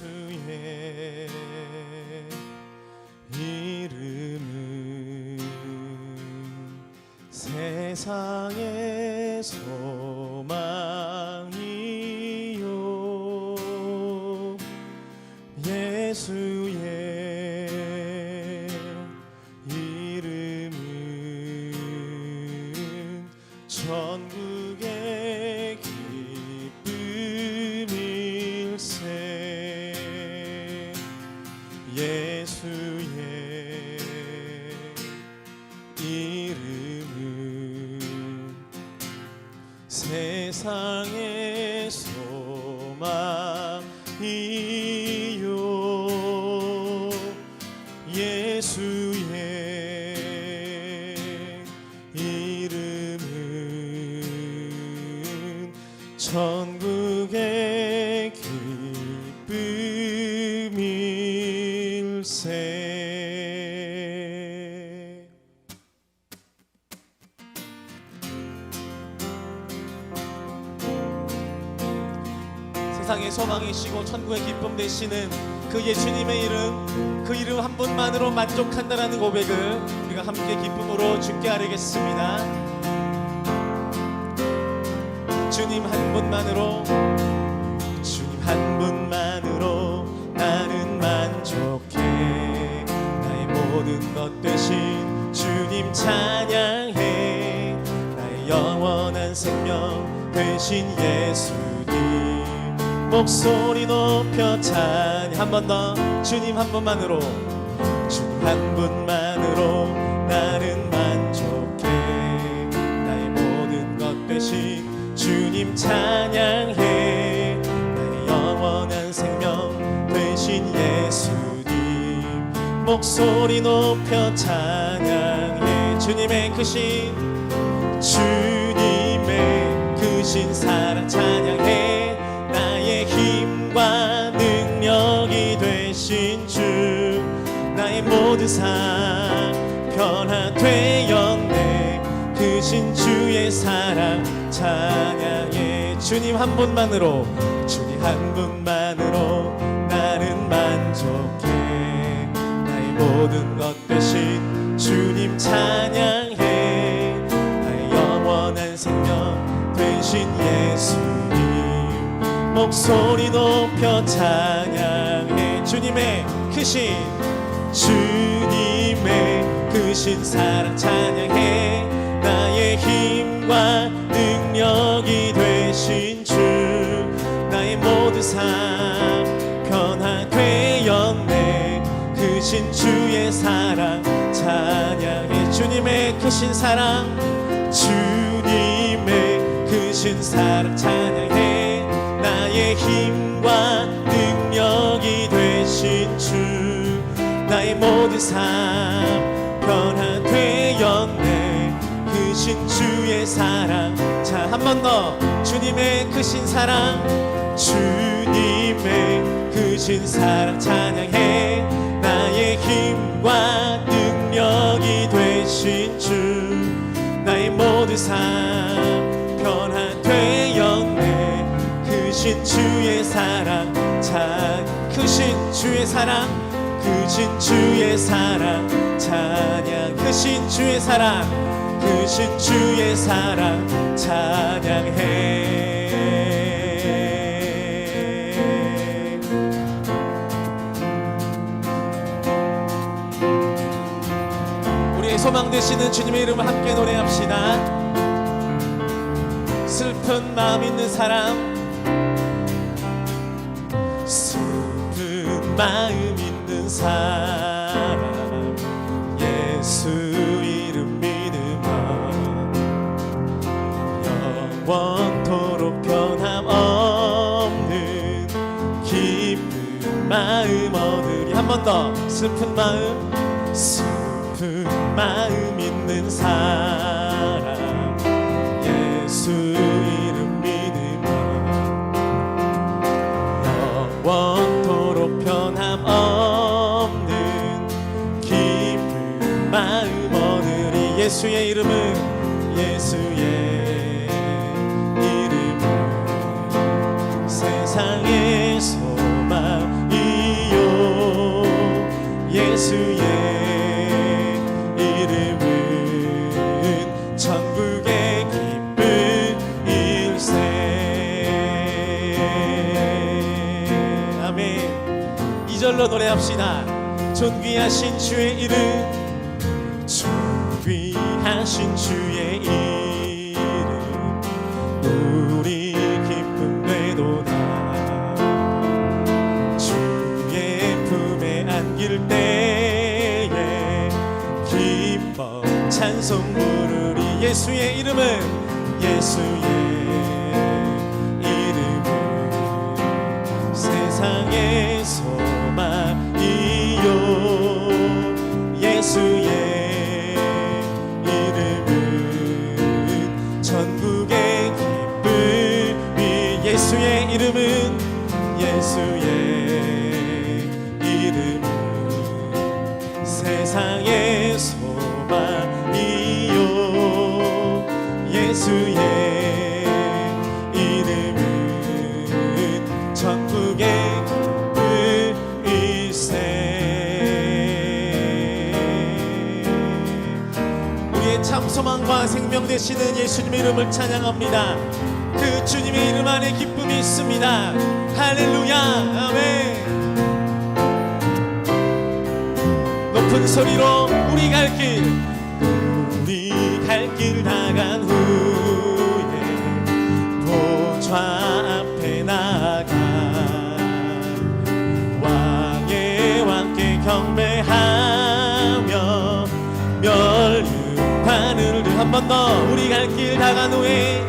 예수의 이름은 세상의 소망이요 예수의 이름은 전국의 기쁨일세 예수의 이름은 세상의 소망이요 예수의 이름은 전국의 기쁨일세. 세상의 소망이시고 천국의 기쁨 되시는 그 예수님의 이름, 그 이름 한 분만으로 만족한다라는 고백을 우리가 함께 기쁨으로 주께 아뢰겠습니다. 주님 한 분만으로, 주님 한 분만으로 나는 만족해. 나의 모든 것 되신 주님 찬양해. 나의 영원한 생명 되신 예수님 목소리 높여 찬양. 한 번 더. 주님 한 분만으로, 주님 한 분만으로 나는 만족해. 나의 모든 것 되신 주님 찬양해. 나의 영원한 생명 되신 예수님 목소리 높여 찬양해. 주님의 크신, 주님의 크신 사랑 찬양해. 나의 힘과 능력이 되신 주, 나의 모든 삶 변화되었네. 크신 주의 사랑 찬양해. 주님 한 분만으로, 주님 한 분만으로 나는 만족해. 나의 모든 것 되신 주님 찬양해. 나의 영원한 생명 되신 예수님 목소리 높여 찬양해. 주님의 크신, 주님의 크신 사랑 찬양해. 나의 힘과 능력이 되신 주, 나의 모든 삶 변화되었네. 크신 주의 사랑 찬양해. 주님의 크신 사랑, 주님의 크신 사랑 찬양해. 나의 힘과 능력이 되신 주, 나의 모든 삶 변화되었네. 크신 주의 사랑. 자, 한 번 더. 주님의 크신 사랑, 주님의 크신 사랑 찬양해. 나의 힘과 능력이 되신 주, 나의 모든 삶 변화되었네. 크신 주의 사랑 찬, 크신 주의 사랑, 크신 주의 사랑 찬양. 크신 주의 사랑, 크신 주의 사랑 찬양해. 우리의 소망 되시는 주님의 이름을 함께 노래합시다. 슬픈 마음 있는 사람, 슬픈 마음 있는 사람, 예수 이름 믿으면 영원토록 변함없는 기쁜 마음 얻으리. 한 번 더. 슬픈 마음 있는 사람 예수 이름 믿으며 영원토록 변함없는 기쁜 마음 얻으리. 예수의 이름은 세상의 소망이요 예수의 이름은 천국의 기쁜 일세. 아멘. 2절로 노래합시다. 존귀하신 주의 이름, 존귀하신 주의 이름 우리 기쁨 되도다. 주의 품에 안길 때에 기뻐 찬송 부르리. 예수의 이름은 세상의 소망이요 예수의 이름은 천국의 기쁨이. 예수의 이름은 세상의 소망이요 예수의 이름은 천국의 기쁨일세. 우리의 참 소망과 생명 되시는 예수님의 이름을 찬양합니다. 그 주님의 이름 안에 기쁨이 있습니다. 할렐루야. 아멘. 높은 소리로 우리 갈 길 나간 후에 보좌 앞에 나가 왕의 왕께 경배하며 멸류관을 한 번 더. 우리 갈 길 나간 후에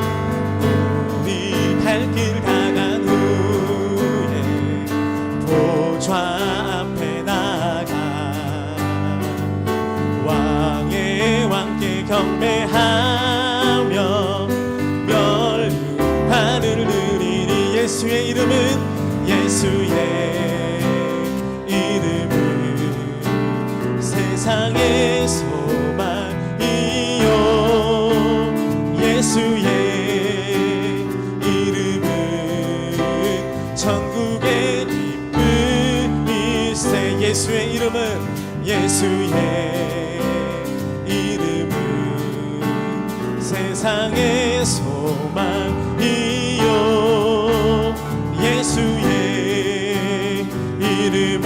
보좌 앞에 나가 왕의 왕께 경배하며 멸류관을 드리리. 예수의 이름은 세상의 소망이요 예수의 이름은 천국의 기쁨일세. 예수의 이름은 세상의 소망이요 예수의 이름은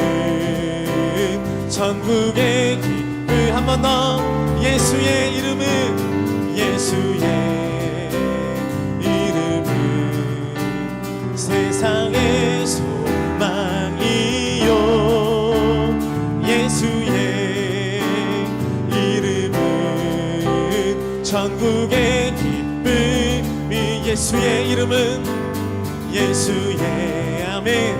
천국의 기쁨. 한 번 더. 예수의 이름은 세상의 소망이요 예수의 이름은 천국의 기쁨이. 예수의 이름은 아멘.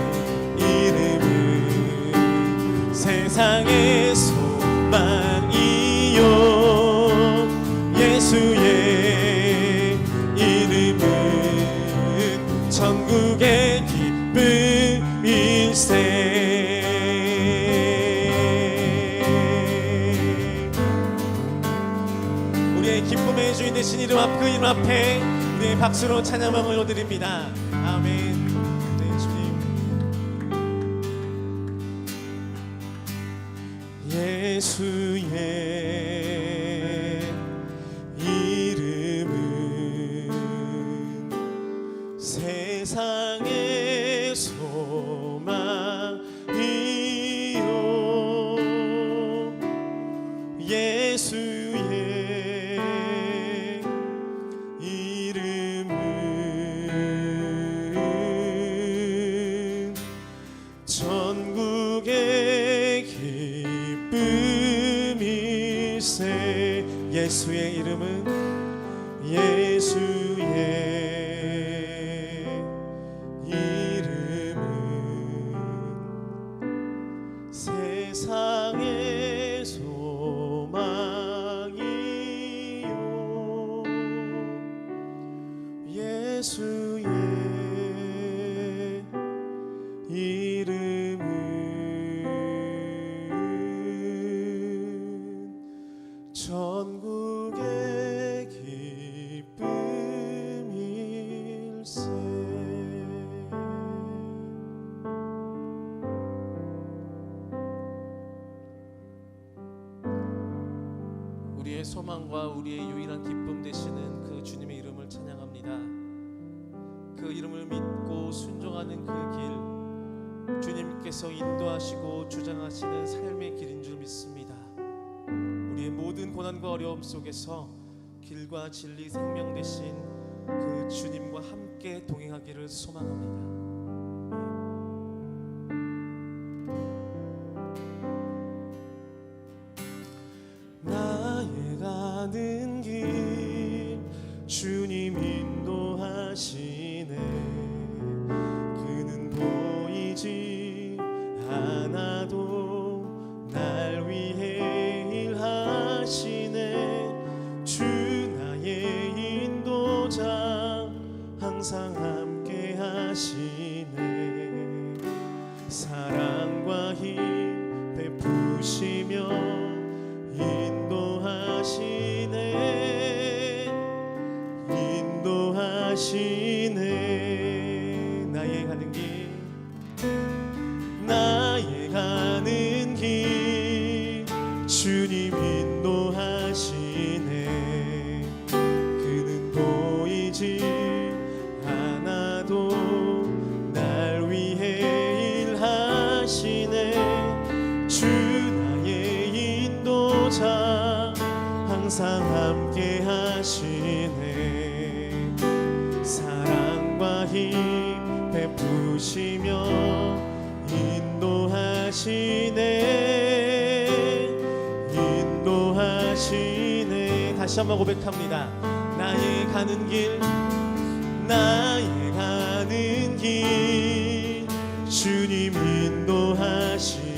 이름은 세상의 소망이요 예수의 이름은 천국의 기쁨일세. 우리의 기쁨의 주인 되신 이름 앞, 그 이름 앞에 우리의 박수로 찬양을 올려드립니다. 아멘. 네, 주님. 예수의 이름은 세상의 소망이요 예수의 이름은 천국의 기쁨일세. 예수의 이름은 이름은 세상 전국의 기쁨일세. 우리의 소망과 우리의 유일한 기쁨 되시는 그 주님의 이름을 찬양합니다. 그 이름을 믿고 순종하는 그 길, 주님께서 인도하시고 주장하시는 삶의 길인 줄 믿습니다. 우리의 모든 고난과 어려움 속에서 길과 진리 생명 되신 그 주님과 함께 동행하기를 소망합니다. 나의 가는 길 주님 인도하시네. 그는 보이지 않아도 날 위해 일하시네. 주 나의 인도자 항상 함께 하시네. 사랑과 힘 베푸시며 인도하시네. 나의 가는 길, 나의 가는 길 주님 인도하시네. 그는 보이지 않아도 날 위해 일하시네. 주 나의 인도자 항상 함께 하시네. 사랑과 힘 베푸시며 인도하시네. 인도하시네. 다시 한번 고백합니다. 나의 가는 길, 나의 가는 길 주님 인도하시네.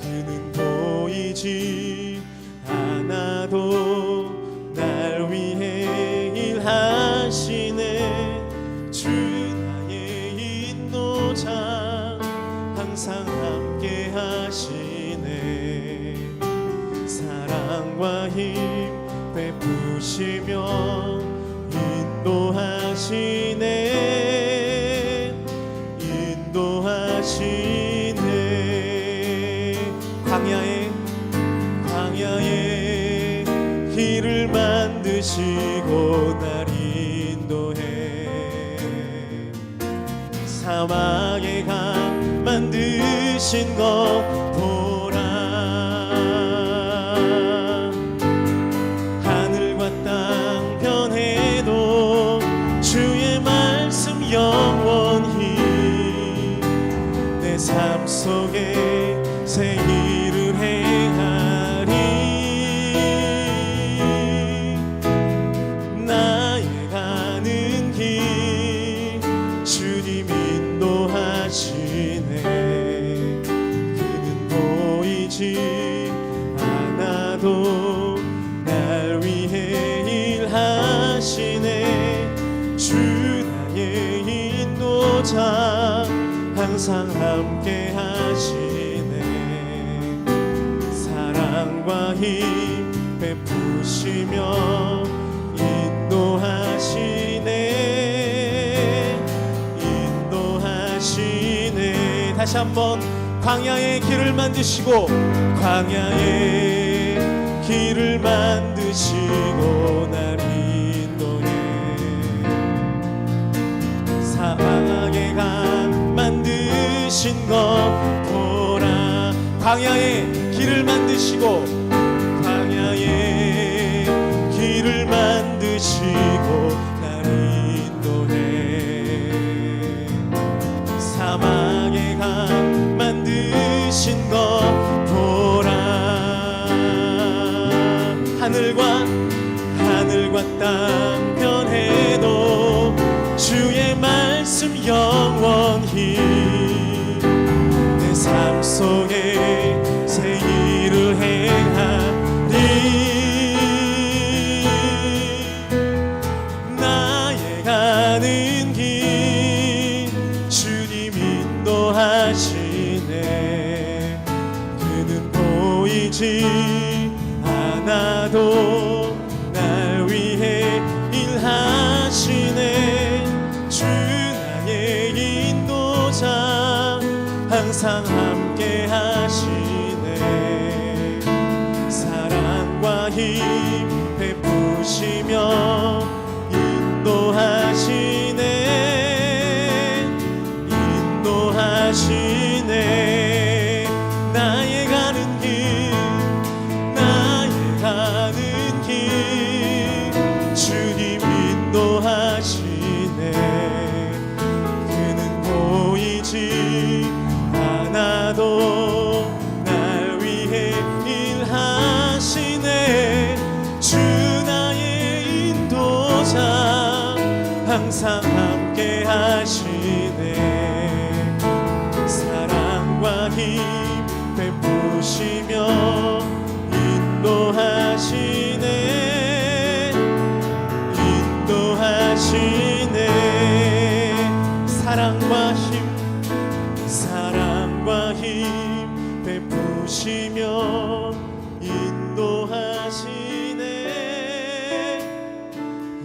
그는 보이지 않아도 날 위해 일하시네. 주 나의 인도자 항상 함께 하시네. 사랑과 힘 베푸시며 인도하시네. 인도하시네. 광야에 길을 만드시고 날 인도해. 사막에 강 만드신 것 보라. 하늘과 땅 변해도 주의 말씀 영원히 내 삶 속에 새 일을 행하리. 나의 가는 길 주님 인도하시네. 그는 보이지 않아도 날 위해 일하시네. 주 나의 인도자 항상 함께 하시네. 사랑과 힘 베푸시며 인도하시네. 인도하시네. 다시 한번 광야의 길을 만드시고, 광야의 길을 만드시고 날 인도해. 사막에 강 만드신 것 보라. 광야의 길을 만드시고, 광야의 길을 만드시고 날 인도해. 사막에 강 만드신 것 보라. 하늘과 땅 변해도 주의 말씀 영원히 내 삶 속에 새 일을 행하리. 나의 가는 길 주님 인도하시네. 그는 보이지 보이지 않아도 날 위해 일하시네. 주 나의 인도자 항상 함께 하시네. 사랑과 힘 베푸시며 인도하시네. 인도하시네. 나의 가는 길, 나의 가는 길 주님 인도하시네. 그는 보이지 않아도 날 위해 일하시네. 주 나의 인도자 항상 함께 하시네. 사랑과 힘 베푸시며 인도하시네. 인도하시네. 사랑과 힘 베푸시며 인도하시네.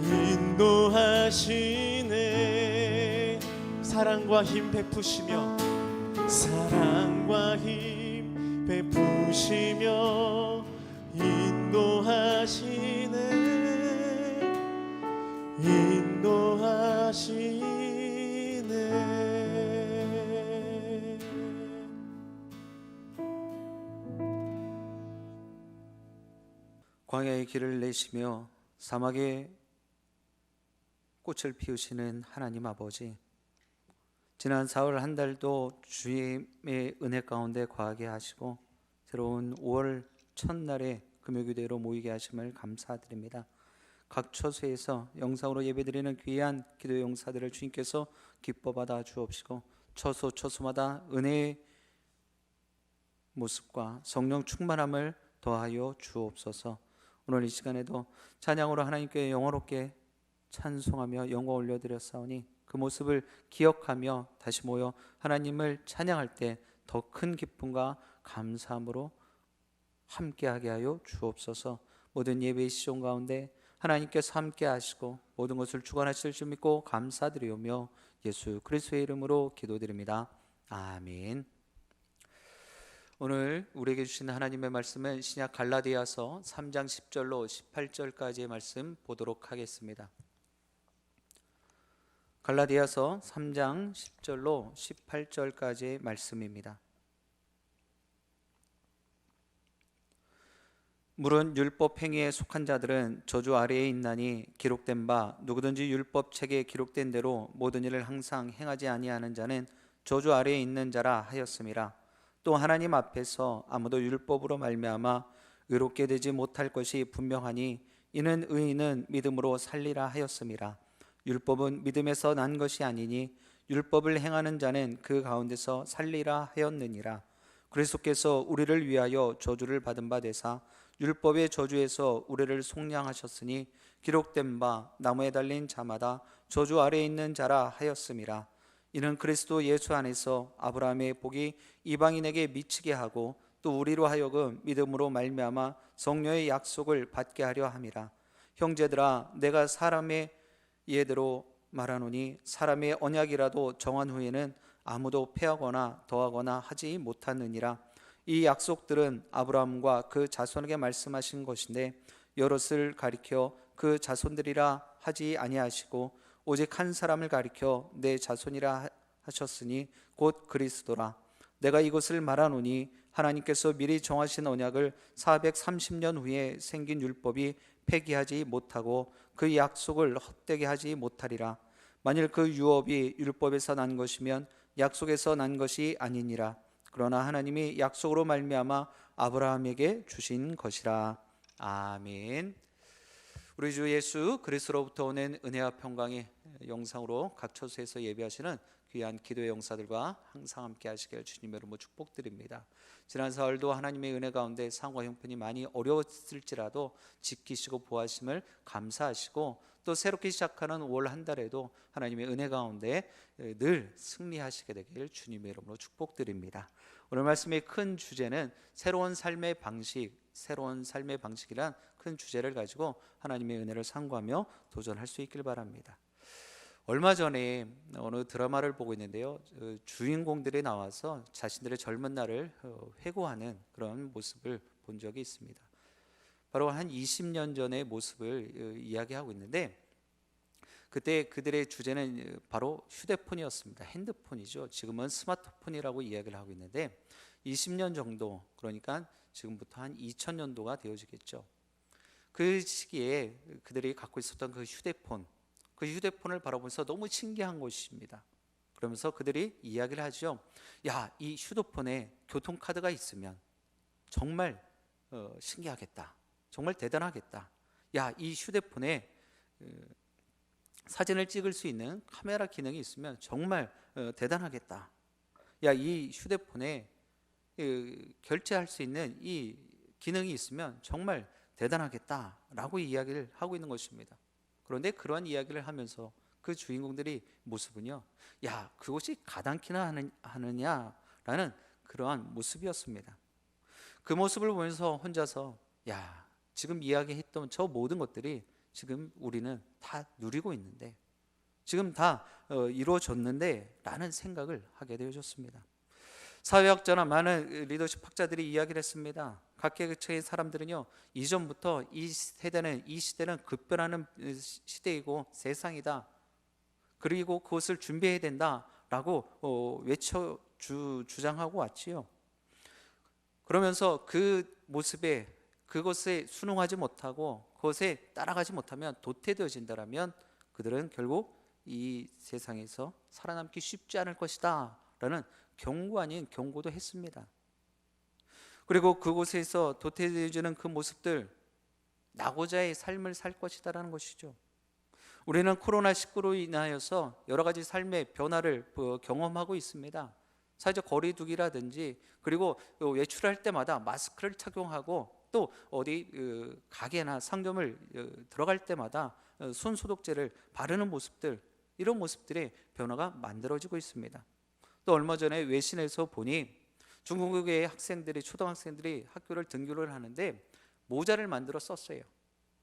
인도하시네. 사랑과 힘 베푸시며, 사랑과 힘 베푸시며 인도하시네. 인도하시네. 광야의 길을 내시며 사막에 꽃을 피우시는 하나님 아버지, 지난 4월 한 달도 주님의 은혜 가운데 거하게 하시고 새로운 5월 첫날에 금요기도회로 모이게 하심을 감사드립니다. 각 처소에서 영상으로 예배드리는 귀한 기도의 용사들을 주님께서 기뻐 받아 주옵시고 처소마다 은혜의 모습과 성령 충만함을 더하여 주옵소서. 오늘 이 시간에도 찬양으로 하나님께 영원롭게 찬송하며 영광 올려드렸사오니 그 모습을 기억하며 다시 모여 하나님을 찬양할 때 더 큰 기쁨과 감사함으로 함께하게 하여 주옵소서. 모든 예배의 시종 가운데 하나님께서 함께 하시고 모든 것을 주관하실 줄 믿고 감사드리오며 예수 그리스도의 이름으로 기도드립니다. 아멘. 오늘 우리에게 주신 하나님의 말씀은 신약 갈라디아서 3장 10절로 18절까지의 말씀 보도록 하겠습니다. 갈라디아서 3장 10절로 18절까지의 말씀입니다. 물은 율법 행위에 속한 자들은 저주 아래에 있나니 기록된 바 누구든지 율법 책에 기록된 대로 모든 일을 항상 행하지 아니하는 자는 저주 아래에 있는 자라 하였음이라. 또 하나님 앞에서 아무도 율법으로 말미암아 의롭게 되지 못할 것이 분명하니 이는 의인은 믿음으로 살리라 하였음이라. 율법은 믿음에서 난 것이 아니니 율법을 행하는 자는 그 가운데서 살리라 하였느니라. 그리스도께서 우리를 위하여 저주를 받은 바 되사 율법의 저주에서 우리를 속량하셨으니 기록된 바 나무에 달린 자마다 저주 아래에 있는 자라 하였음이라. 이는 그리스도 예수 안에서 아브라함의 복이 이방인에게 미치게 하고 또 우리로 하여금 믿음으로 말미암아 성령의 약속을 받게 하려 함이라. 형제들아, 내가 사람의 예대로 말하노니 사람의 언약이라도 정한 후에는 아무도 폐하거나 더하거나 하지 못하느니라. 이 약속들은 아브라함과 그 자손에게 말씀하신 것인데 여럿을 가리켜 그 자손들이라 하지 아니하시고 오직 한 사람을 가리켜 내 자손이라 하셨으니 곧 그리스도라. 내가 이것을 말하노니 하나님께서 미리 정하신 언약을 430년 후에 생긴 율법이 폐기하지 못하고 그 약속을 헛되게 하지 못하리라. 만일 그 유업이 율법에서 난 것이면 약속에서 난 것이 아니니라. 그러나 하나님이 약속으로 말미암아 아브라함에게 주신 것이라. 아멘. 우리 주 예수 그리스도로부터 오는 은혜와 평강이 영상으로 각 처소에서 예배하시는 귀한 기도의 용사들과 항상 함께 하시길 주님의 이름으로 축복드립니다. 지난 사흘도 하나님의 은혜 가운데 상황과 형편이 많이 어려웠을지라도 지키시고 보호하심을 감사하시고 또 새롭게 시작하는 5월 한 달에도 하나님의 은혜 가운데 늘 승리하시게 되길 주님의 이름으로 축복드립니다. 오늘 말씀의 큰 주제는 새로운 삶의 방식이란 큰 주제를 가지고 하나님의 은혜를 상고하며 도전할 수 있길 바랍니다. 얼마 전에 어느 드라마를 보고 있는데요, 주인공들이 나와서 자신들의 젊은 날을 회고하는 그런 모습을 본 적이 있습니다. 바로 한 20년 전의 모습을 이야기하고 있는데, 그때 그들의 주제는 바로 휴대폰이었습니다. 핸드폰이죠. 지금은 스마트폰이라고 이야기를 하고 있는데 20년 정도, 그러니까 지금부터 한 2000년도가 되어지겠죠. 그 시기에 그들이 갖고 있었던 그 휴대폰을 바라보면서 너무 신기한 것입니다. 그러면서 그들이 이야기를 하죠. 야, 이 휴대폰에 교통카드가 있으면 정말 신기하겠다. 정말 대단하겠다. 야, 이 휴대폰에 사진을 찍을 수 있는 카메라 기능이 있으면 정말 대단하겠다. 야, 이 휴대폰에 결제할 수 있는 이 기능이 있으면 정말 대단하겠다라고 이야기를 하고 있는 것입니다. 그런데 그러한 이야기를 하면서 그 주인공들의 모습은요, 야, 그것이 가당키나 하느냐라는 그러한 모습이었습니다. 그 모습을 보면서 혼자서, 야, 지금 이야기했던 저 모든 것들이 지금 우리는 다 누리고 있는데, 지금 다 이루어졌는데 라는 생각을 하게 되어졌습니다. 사회학자나 많은 리더십 학자들이 이야기를 했습니다. 각계의 사람들은요, 이전부터 이 시대는 급변하는 시대이고 세상이다, 그리고 그것을 준비해야 된다라고 주장하고 왔지요. 그러면서 그 모습에, 그것에 순응하지 못하고 그것에 따라가지 못하면 도태되어진다라면 그들은 결국 이 세상에서 살아남기 쉽지 않을 것이다 라는 경고 아닌 경고도 했습니다. 그리고 그곳에서 도태되어지는 그 모습들, 나고자의 삶을 살 것이다 라는 것이죠. 우리는 코로나19로 인하여서 여러 가지 삶의 변화를 경험하고 있습니다. 사회적 거리두기라든지, 그리고 외출할 때마다 마스크를 착용하고, 또 어디 가게나 상점을 들어갈 때마다 손 소독제를 바르는 모습들, 이런 모습들의 변화가 만들어지고 있습니다. 또 얼마 전에 외신에서 보니 중국의 초등학생들이 학교를 등교를 하는데 모자를 만들어 썼어요.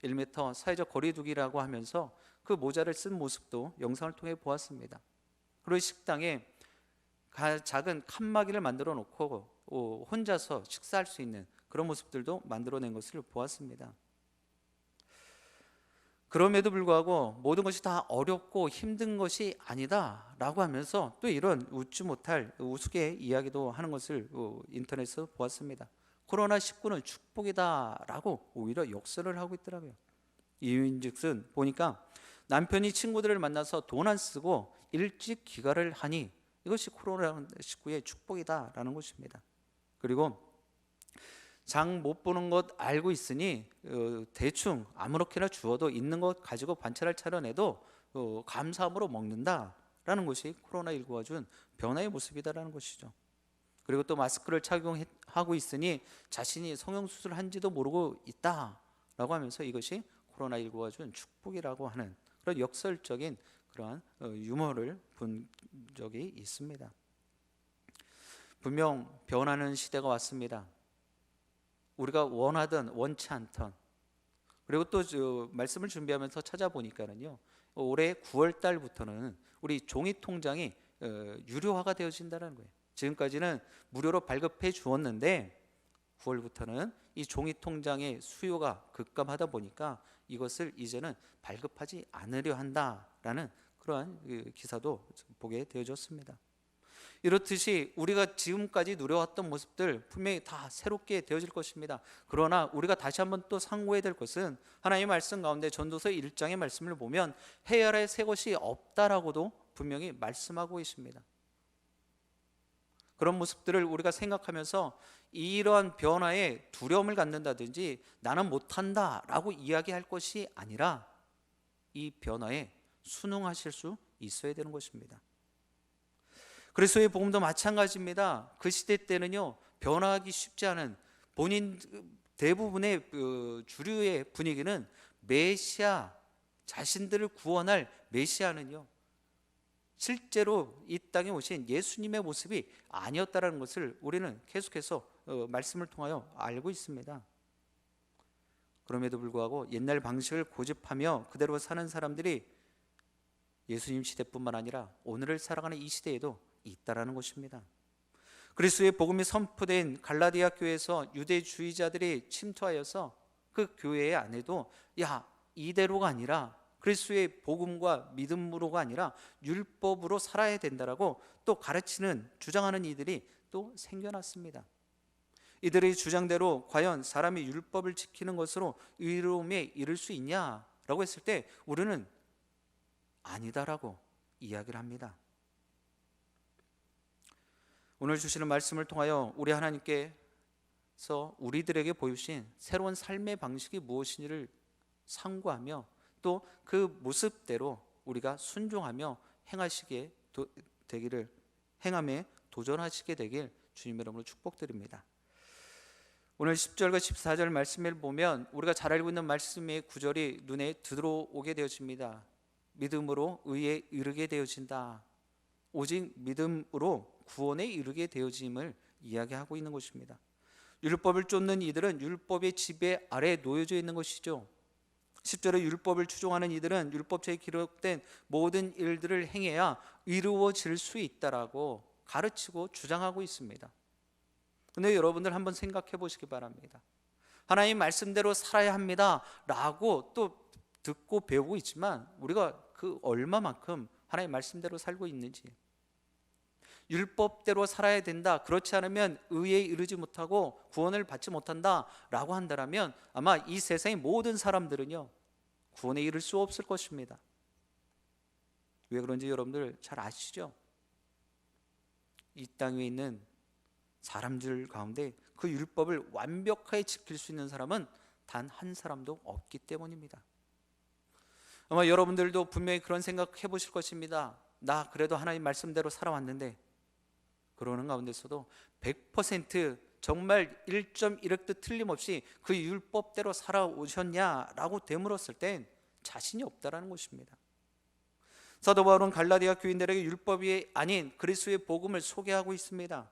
1m 사회적 거리두기라고 하면서 그 모자를 쓴 모습도 영상을 통해 보았습니다. 그리고 식당에 작은 칸막이를 만들어 놓고 혼자서 식사할 수 있는 그런 모습들도 만들어낸 것을 보았습니다. 그럼에도 불구하고 모든 것이 다 어렵고 힘든 것이 아니다 라고 하면서 또 이런 웃지 못할 우스개 이야기도 하는 것을 인터넷에서 보았습니다. 코로나19는 축복이다 라고 오히려 역설을 하고 있더라고요. 이유인즉슨 보니까 남편이 친구들을 만나서 돈 안 쓰고 일찍 귀가를 하니 이것이 코로나19의 축복이다 라는 것입니다. 그리고 장 못 보는 것 알고 있으니 대충 아무렇게나 주어도 있는 것 가지고 반찬을 차려내도 감사함으로 먹는다라는 것이 코로나19가 준 변화의 모습이다라는 것이죠. 그리고 또 마스크를 착용하고 있으니 자신이 성형수술을 한지도 모르고 있다라고 하면서 이것이 코로나19가 준 축복이라고 하는 그런 역설적인 그러한 유머를 본 적이 있습니다. 분명 변하는 시대가 왔습니다. 우리가 원하든 원치 않던. 그리고 또 말씀을 준비하면서 찾아보니까는요, 올해 9월 달부터는 우리 종이 통장이 유료화가 되어진다는 거예요. 지금까지는 무료로 발급해 주었는데 9월부터는 이 종이 통장의 수요가 급감하다 보니까 이것을 이제는 발급하지 않으려 한다라는 그러한 기사도 보게 되어졌습니다. 이렇듯이 우리가 지금까지 누려왔던 모습들 분명히 다 새롭게 되어질 것입니다. 그러나 우리가 다시 한번 또 상고해야 될 것은 하나님의 말씀 가운데 전도서 1장의 말씀을 보면 해야 할 새 것이 없다라고도 분명히 말씀하고 있습니다. 그런 모습들을 우리가 생각하면서 이러한 변화에 두려움을 갖는다든지 나는 못한다라고 이야기할 것이 아니라 이 변화에 순응하실 수 있어야 되는 것입니다. 그리스도의 복음도 마찬가지입니다. 그 시대 때는요, 변화하기 쉽지 않은 대부분의 주류의 분위기는 메시아, 자신들을 구원할 메시아는요, 실제로 이 땅에 오신 예수님의 모습이 아니었다라는 것을 우리는 계속해서 말씀을 통하여 알고 있습니다. 그럼에도 불구하고 옛날 방식을 고집하며 그대로 사는 사람들이 예수님 시대뿐만 아니라 오늘을 살아가는 이 시대에도 있다라는 것입니다. 그리스도의 복음이 선포된 갈라디아 교회에서 유대주의자들이 침투하여서 그 교회 안에도 이대로가 아니라 그리스도의 복음과 믿음으로가 아니라 율법으로 살아야 된다라고 또 가르치는 주장하는 이들이 또 생겨났습니다. 이들의 주장대로 과연 사람이 율법을 지키는 것으로 의로움에 이를 수 있냐라고 했을 때 우리는 아니다라고 이야기를 합니다. 오늘 주시는 말씀을 통하여 우리 하나님께서 우리들에게 보여주신 새로운 삶의 방식이 무엇인지를 상고하며 또 그 모습대로 우리가 순종하며 행함에 도전하시게 되길 주님의 이름으로 축복드립니다. 오늘 10절과 14절 말씀을 보면 우리가 잘 알고 있는 말씀의 구절이 눈에 들어오게 되어집니다. 믿음으로 의에 이르게 되어진다. 오직 믿음으로 구원에 이르게 되어짐을 이야기하고 있는 것입니다. 율법을 쫓는 이들은 율법의 지배 아래에 놓여져 있는 것이죠. 10절에 율법을 추종하는 이들은 율법책에 기록된 모든 일들을 행해야 이루어질 수 있다라고 가르치고 주장하고 있습니다. 그런데 여러분들 한번 생각해 보시기 바랍니다. 하나님 말씀대로 살아야 합니다 라고 또 듣고 배우고 있지만 우리가 그 얼마만큼 하나님 말씀대로 살고 있는지, 율법대로 살아야 된다, 그렇지 않으면 의에 이르지 못하고 구원을 받지 못한다 라고 한다면 아마 이 세상의 모든 사람들은요 구원에 이를 수 없을 것입니다. 왜 그런지 여러분들 잘 아시죠? 이 땅 위에 있는 사람들 가운데 그 율법을 완벽하게 지킬 수 있는 사람은 단 한 사람도 없기 때문입니다. 아마 여러분들도 분명히 그런 생각 해보실 것입니다. 나 그래도 하나님 말씀대로 살아왔는데, 그러는 가운데서도 100% 정말 1.1획도 틀림없이 그 율법대로 살아오셨냐라고 되물었을 땐 자신이 없다라는 것입니다. 사도 바울은 갈라디아 교인들에게 율법이 아닌 그리스도의 복음을 소개하고 있습니다.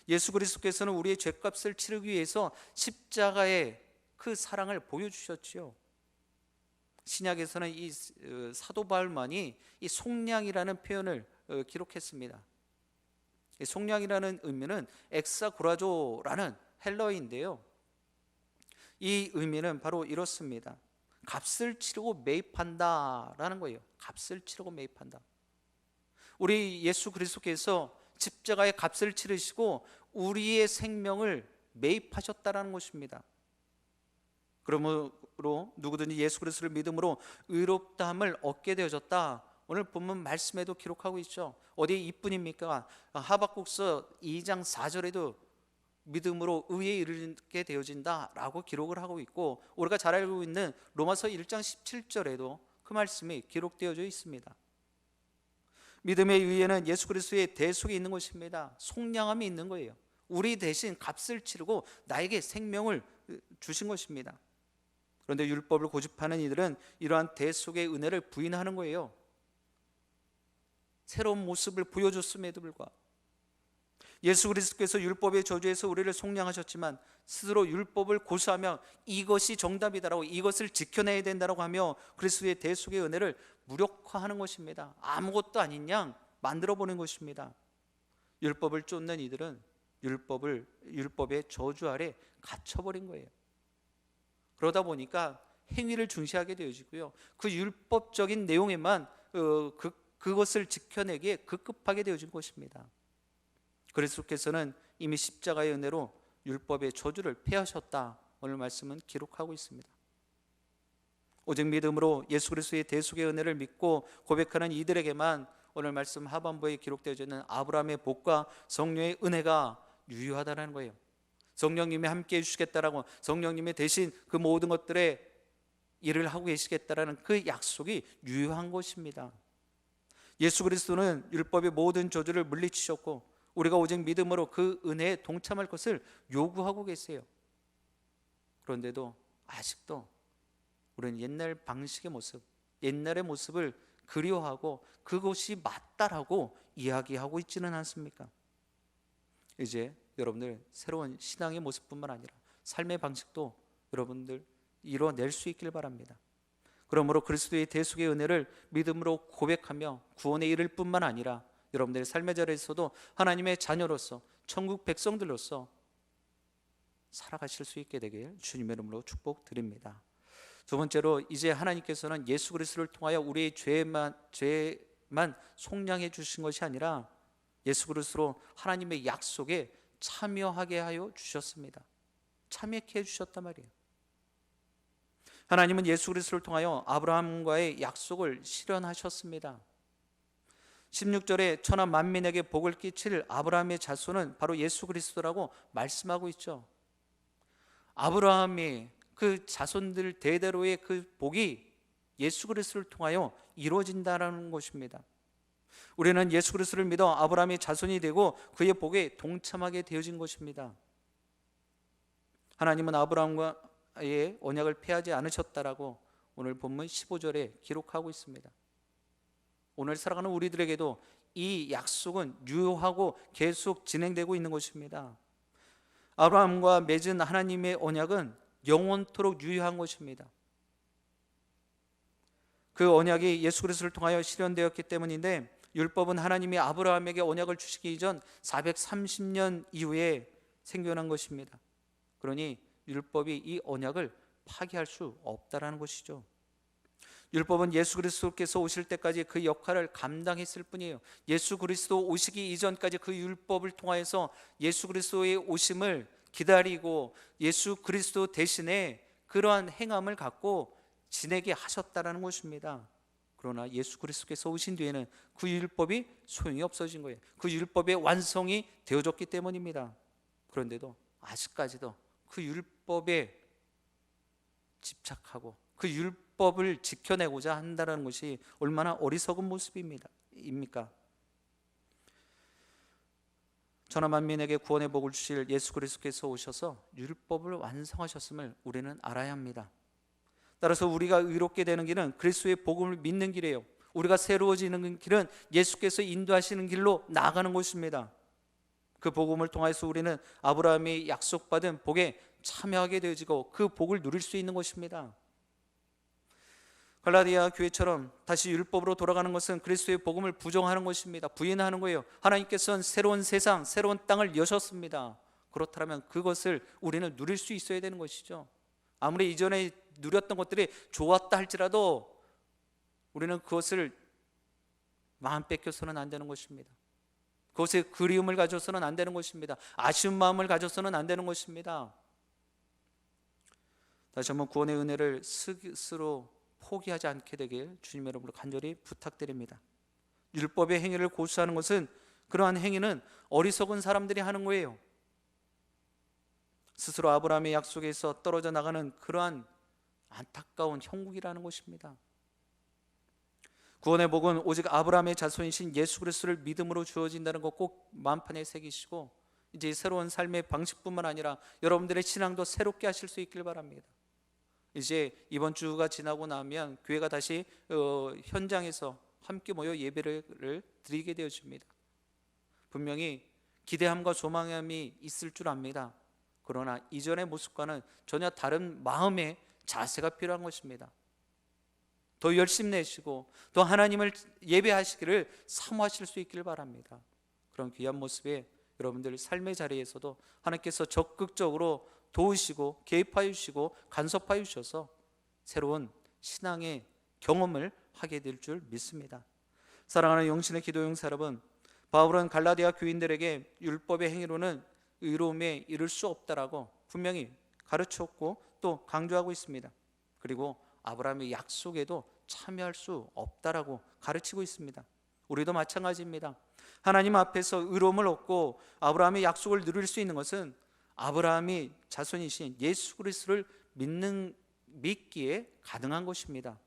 예수 그리스도께서는 우리의 죄값을 치르기 위해서 십자가의 그 사랑을 보여주셨지요. 신약에서는 이 사도 바울만이 이 속량이라는 표현을 기록했습니다. 이 속량이라는 의미는 엑사고라조라는 헬러어인데요, 이 의미는 바로 이렇습니다. 값을 치르고 매입한다라는 거예요. 값을 치르고 매입한다. 우리 예수 그리스도께서 십자가의 값을 치르시고 우리의 생명을 매입하셨다라는 것입니다. 그러므로 누구든지 예수 그리스도를 믿음으로 의롭다함을 얻게 되어졌다. 오늘 본문 말씀에도 기록하고 있죠. 어디에 이뿐입니까? 하박국서 2장 4절에도 믿음으로 의에 이르게 되어진다 라고 기록을 하고 있고, 우리가 잘 알고 있는 로마서 1장 17절에도 그 말씀이 기록되어져 있습니다. 믿음의 의에는 예수 그리스도의 대속이 있는 것입니다. 속량함이 있는 거예요. 우리 대신 값을 치르고 나에게 생명을 주신 것입니다. 그런데 율법을 고집하는 이들은 이러한 대속의 은혜를 부인하는 거예요. 새로운 모습을 보여줬음에도 불구하고 예수 그리스도께서 율법의 저주에서 우리를 속량하셨지만 스스로 율법을 고수하며 이것이 정답이다라고, 이것을 지켜내야 된다라고 하며 그리스도의 대속의 은혜를 무력화하는 것입니다. 아무것도 아닌 양 만들어보는 것입니다. 율법을 쫓는 이들은 율법의 저주 아래 갇혀버린 거예요. 그러다 보니까 행위를 중시하게 되어지고요, 그 율법적인 내용에만 그것을 지켜내기에 급급하게 되어진 것입니다. 그리스도께서는 이미 십자가의 은혜로 율법의 저주를 폐하셨다. 오늘 말씀은 기록하고 있습니다. 오직 믿음으로 예수 그리스도의 대속의 은혜를 믿고 고백하는 이들에게만 오늘 말씀 하반부에 기록되어져 있는 아브라함의 복과 성령의 은혜가 유효하다는 거예요. 성령님이 함께해 주시겠다라고, 성령님이 대신 그 모든 것들의 일을 하고 계시겠다라는 그 약속이 유효한 것입니다. 예수 그리스도는 율법의 모든 저주를 물리치셨고 우리가 오직 믿음으로 그 은혜에 동참할 것을 요구하고 계세요. 그런데도 아직도 우리는 옛날 방식의 모습, 옛날의 모습을 그리워하고 그것이 맞다라고 이야기하고 있지는 않습니까? 이제 여러분들 새로운 신앙의 모습뿐만 아니라 삶의 방식도 여러분들 이뤄낼 수 있길 바랍니다. 그러므로 그리스도의 대속의 은혜를 믿음으로 고백하며 구원에 이를 뿐만 아니라 여러분들의 삶의 자리에서도 하나님의 자녀로서 천국 백성들로서 살아가실 수 있게 되길 주님의 이름으로 축복드립니다. 두 번째로, 이제 하나님께서는 예수 그리스도를 통하여 우리의 죄만 속량해 주신 것이 아니라 예수 그리스도로 하나님의 약속에 참여하게 하여 주셨습니다. 참여케 해주셨단 말이에요. 하나님은 예수 그리스도를 통하여 아브라함과의 약속을 실현하셨습니다. 16절에 천하 만민에게 복을 끼칠 아브라함의 자손은 바로 예수 그리스도라고 말씀하고 있죠. 아브라함이 그 자손들 대대로의 그 복이 예수 그리스도를 통하여 이루어진다는 것입니다. 우리는 예수 그리스도를 믿어 아브라함의 자손이 되고 그의 복에 동참하게 되어진 것입니다. 하나님은 아브라함과의 언약을 폐하지 않으셨다라고 오늘 본문 15절에 기록하고 있습니다. 오늘 살아가는 우리들에게도 이 약속은 유효하고 계속 진행되고 있는 것입니다. 아브라함과 맺은 하나님의 언약은 영원토록 유효한 것입니다. 그 언약이 예수 그리스도를 통하여 실현되었기 때문인데, 율법은 하나님이 아브라함에게 언약을 주시기 이전 430년 이후에 생겨난 것입니다. 그러니 율법이 이 언약을 파기할 수 없다라는 것이죠. 율법은 예수 그리스도께서 오실 때까지 그 역할을 감당했을 뿐이에요. 예수 그리스도 오시기 이전까지 그 율법을 통하여서 예수 그리스도의 오심을 기다리고 예수 그리스도 대신에 그러한 행함을 갖고 지내게 하셨다라는 것입니다. 그러나 예수 그리스도께서 오신 뒤에는 그 율법이 소용이 없어진 거예요. 그 율법의 완성이 되어졌기 때문입니다. 그런데도 아직까지도 그 율법에 집착하고 그 율법을 지켜내고자 한다는 것이 얼마나 어리석은 모습입니까? 천하 만민에게 구원의 복을 주실 예수 그리스도께서 오셔서 율법을 완성하셨음을 우리는 알아야 합니다. 따라서 우리가 의롭게 되는 길은 그리스도의 복음을 믿는 길이에요. 우리가 새로워지는 길은 예수께서 인도하시는 길로 나아가는 것입니다. 그 복음을 통해서 우리는 아브라함이 약속받은 복에 참여하게 되어지고 그 복을 누릴 수 있는 것입니다. 갈라디아 교회처럼 다시 율법으로 돌아가는 것은 그리스도의 복음을 부정하는 것입니다. 부인하는 거예요. 하나님께서는 새로운 세상, 새로운 땅을 여셨습니다. 그렇다면 그것을 우리는 누릴 수 있어야 되는 것이죠. 아무리 이전에 누렸던 것들이 좋았다 할지라도 우리는 그것을 마음 뺏겨서는 안 되는 것입니다. 그것에 그리움을 가져서는 안 되는 것입니다. 아쉬운 마음을 가져서는 안 되는 것입니다. 다시 한번 구원의 은혜를 스스로 포기하지 않게 되길 주님 여러분으로 간절히 부탁드립니다. 율법의 행위를 고수하는 것은, 그러한 행위는 어리석은 사람들이 하는 거예요. 스스로 아브라함의 약속에서 떨어져 나가는 그러한 안타까운 형국이라는 것입니다. 구원의 복은 오직 아브라함의 자손이신 예수 그리스도를 믿음으로 주어진다는 것 꼭 마음판에 새기시고, 이제 새로운 삶의 방식뿐만 아니라 여러분들의 신앙도 새롭게 하실 수 있길 바랍니다. 이제 이번 주가 지나고 나면 교회가 다시 현장에서 함께 모여 예배를 드리게 되어집니다. 분명히 기대함과 소망함이 있을 줄 압니다. 그러나 이전의 모습과는 전혀 다른 마음의 자세가 필요한 것입니다. 더 열심 내시고 더 하나님을 예배하시기를 사모하실 수 있기를 바랍니다. 그런 귀한 모습에 여러분들 삶의 자리에서도 하나님께서 적극적으로 도우시고 개입하여 주시고 간섭하여 주셔서 새로운 신앙의 경험을 하게 될 줄 믿습니다. 사랑하는 영신의 기도용 여러분, 바울은 갈라디아 교인들에게 율법의 행위로는 의로움에 이를 수 없다라고 분명히 가르쳤고 또 강조하고 있습니다. 그리고 아브라함의 약속에도 참여할 수 없다라고 가르치고 있습니다. 우리도 마찬가지입니다. 하나님 앞에서 의로움을 얻고 아브라함의 약속을 누릴 수 있는 것은 아브라함이 자손이신 예수 그리스도를 믿기에 가능한 것입니다.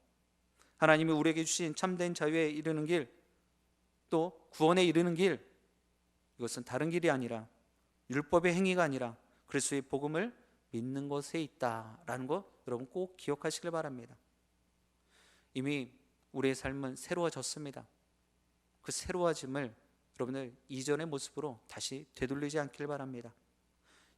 하나님이 우리에게 주신 참된 자유에 이르는 길, 또 구원에 이르는 길, 이것은 다른 길이 아니라 율법의 행위가 아니라 그리스도의 복음을 믿는 것에 있다라는 것 여러분 꼭 기억하시길 바랍니다. 이미 우리의 삶은 새로워졌습니다. 그 새로워짐을 여러분들 이전의 모습으로 다시 되돌리지 않길 바랍니다.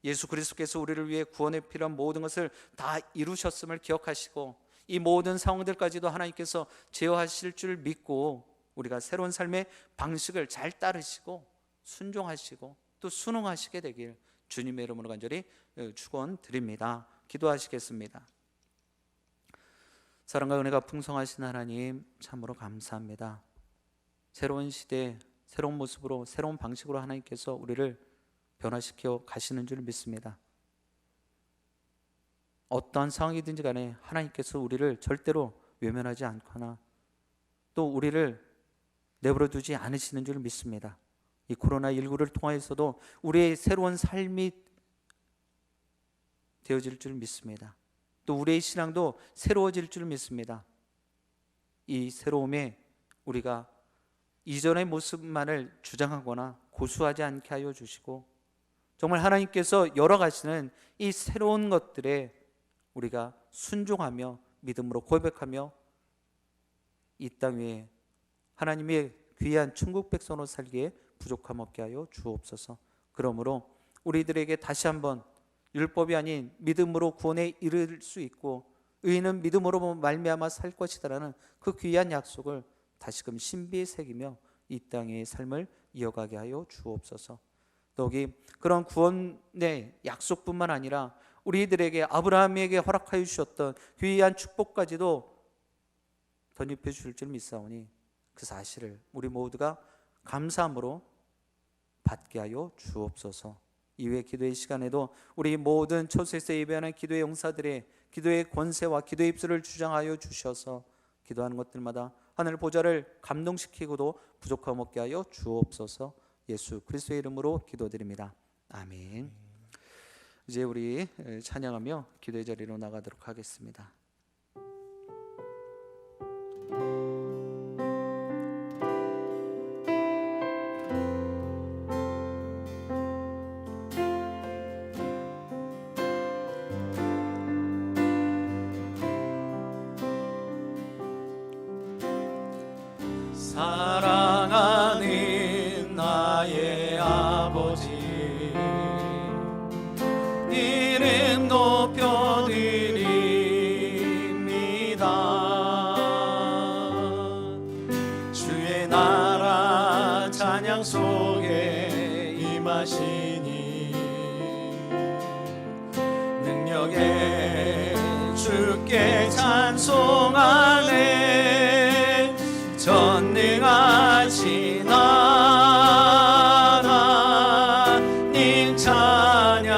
예수 그리스도께서 우리를 위해 구원에 필요한 모든 것을 다 이루셨음을 기억하시고 이 모든 상황들까지도 하나님께서 제어하실 줄 믿고 우리가 새로운 삶의 방식을 잘 따르시고 순종하시고 또 순응하시게 되길 주님의 이름으로 간절히 축원드립니다. 기도하시겠습니다. 사랑과 은혜가 풍성하신 하나님 참으로 감사합니다. 새로운 시대, 새로운 모습으로, 새로운 방식으로 하나님께서 우리를 변화시켜 가시는 줄 믿습니다. 어떠한 상황이든지 간에 하나님께서 우리를 절대로 외면하지 않거나 또 우리를 내버려 두지 않으시는 줄 믿습니다. 이 코로나19를 통하여서도 우리의 새로운 삶이 되어질 줄 믿습니다. 또 우리의 신앙도 새로워질 줄 믿습니다. 이 새로움에 우리가 이전의 모습만을 주장하거나 고수하지 않게 하여 주시고 정말 하나님께서 열어가시는 이 새로운 것들에 우리가 순종하며 믿음으로 고백하며 이 땅 위에 하나님의 귀한 천국 백성으로 살기에 부족함 없게 하여 주옵소서. 그러므로 우리들에게 다시 한번 율법이 아닌 믿음으로 구원에 이를 수 있고 의인은 믿음으로 말미암아 살 것이다라는 그 귀한 약속을 다시금 신비에 새기며 이 땅의 삶을 이어가게 하여 주옵소서. 더욱이 그런 구원의 약속뿐만 아니라 우리들에게 아브라함에게 허락하여 주셨던 귀한 축복까지도 덧입혀 주실 줄 믿사오니 그 사실을 우리 모두가 감사함으로 받게 하여 주옵소서. 이후의 기도의 시간에도 우리 모든 초소에서 예배하는 기도의 용사들의 기도의 권세와 기도의 입술을 주장하여 주셔서 기도하는 것들마다 하늘 보좌를 감동시키고도 부족함 없게 하여 주옵소서. 예수 그리스도의 이름으로 기도드립니다. 아멘. 이제 우리 찬양하며 기도의 자리로 나가도록 하겠습니다. 사랑하는 나의 아버지 이름 높여드립니다. 주의 나라 찬양 속에 임하시니 능력에 주께 찬송하네. 전능하신 하나님 찬양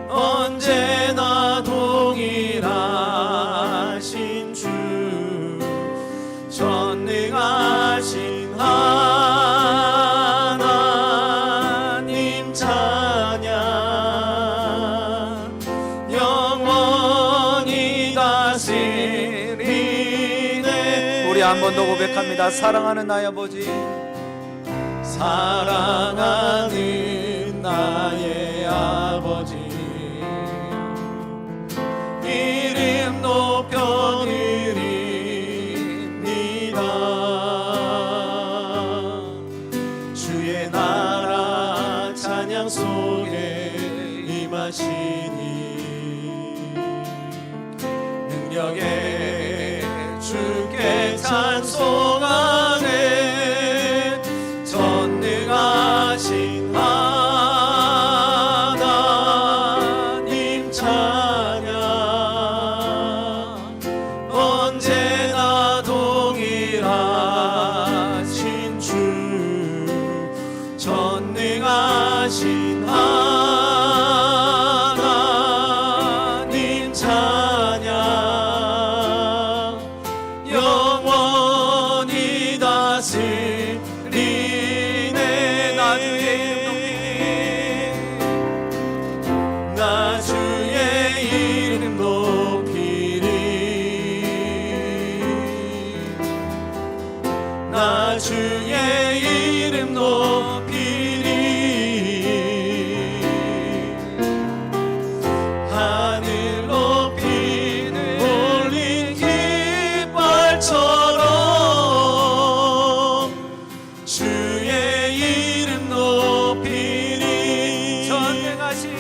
언제나 동일하신 주 전능하신 하나님 찬양 영원히 다스리네. 우리 한 번 더 고백합니다. 사랑하는 나의 아버지 사랑하는 나의 아버지 이름 높여드립니다. 주의 나라 찬양 속에 임하시니 능력에 주께 찬송하네. 전능하신 하나님 찬양 언제나 동일하신 주 전능하신 하나님 찬양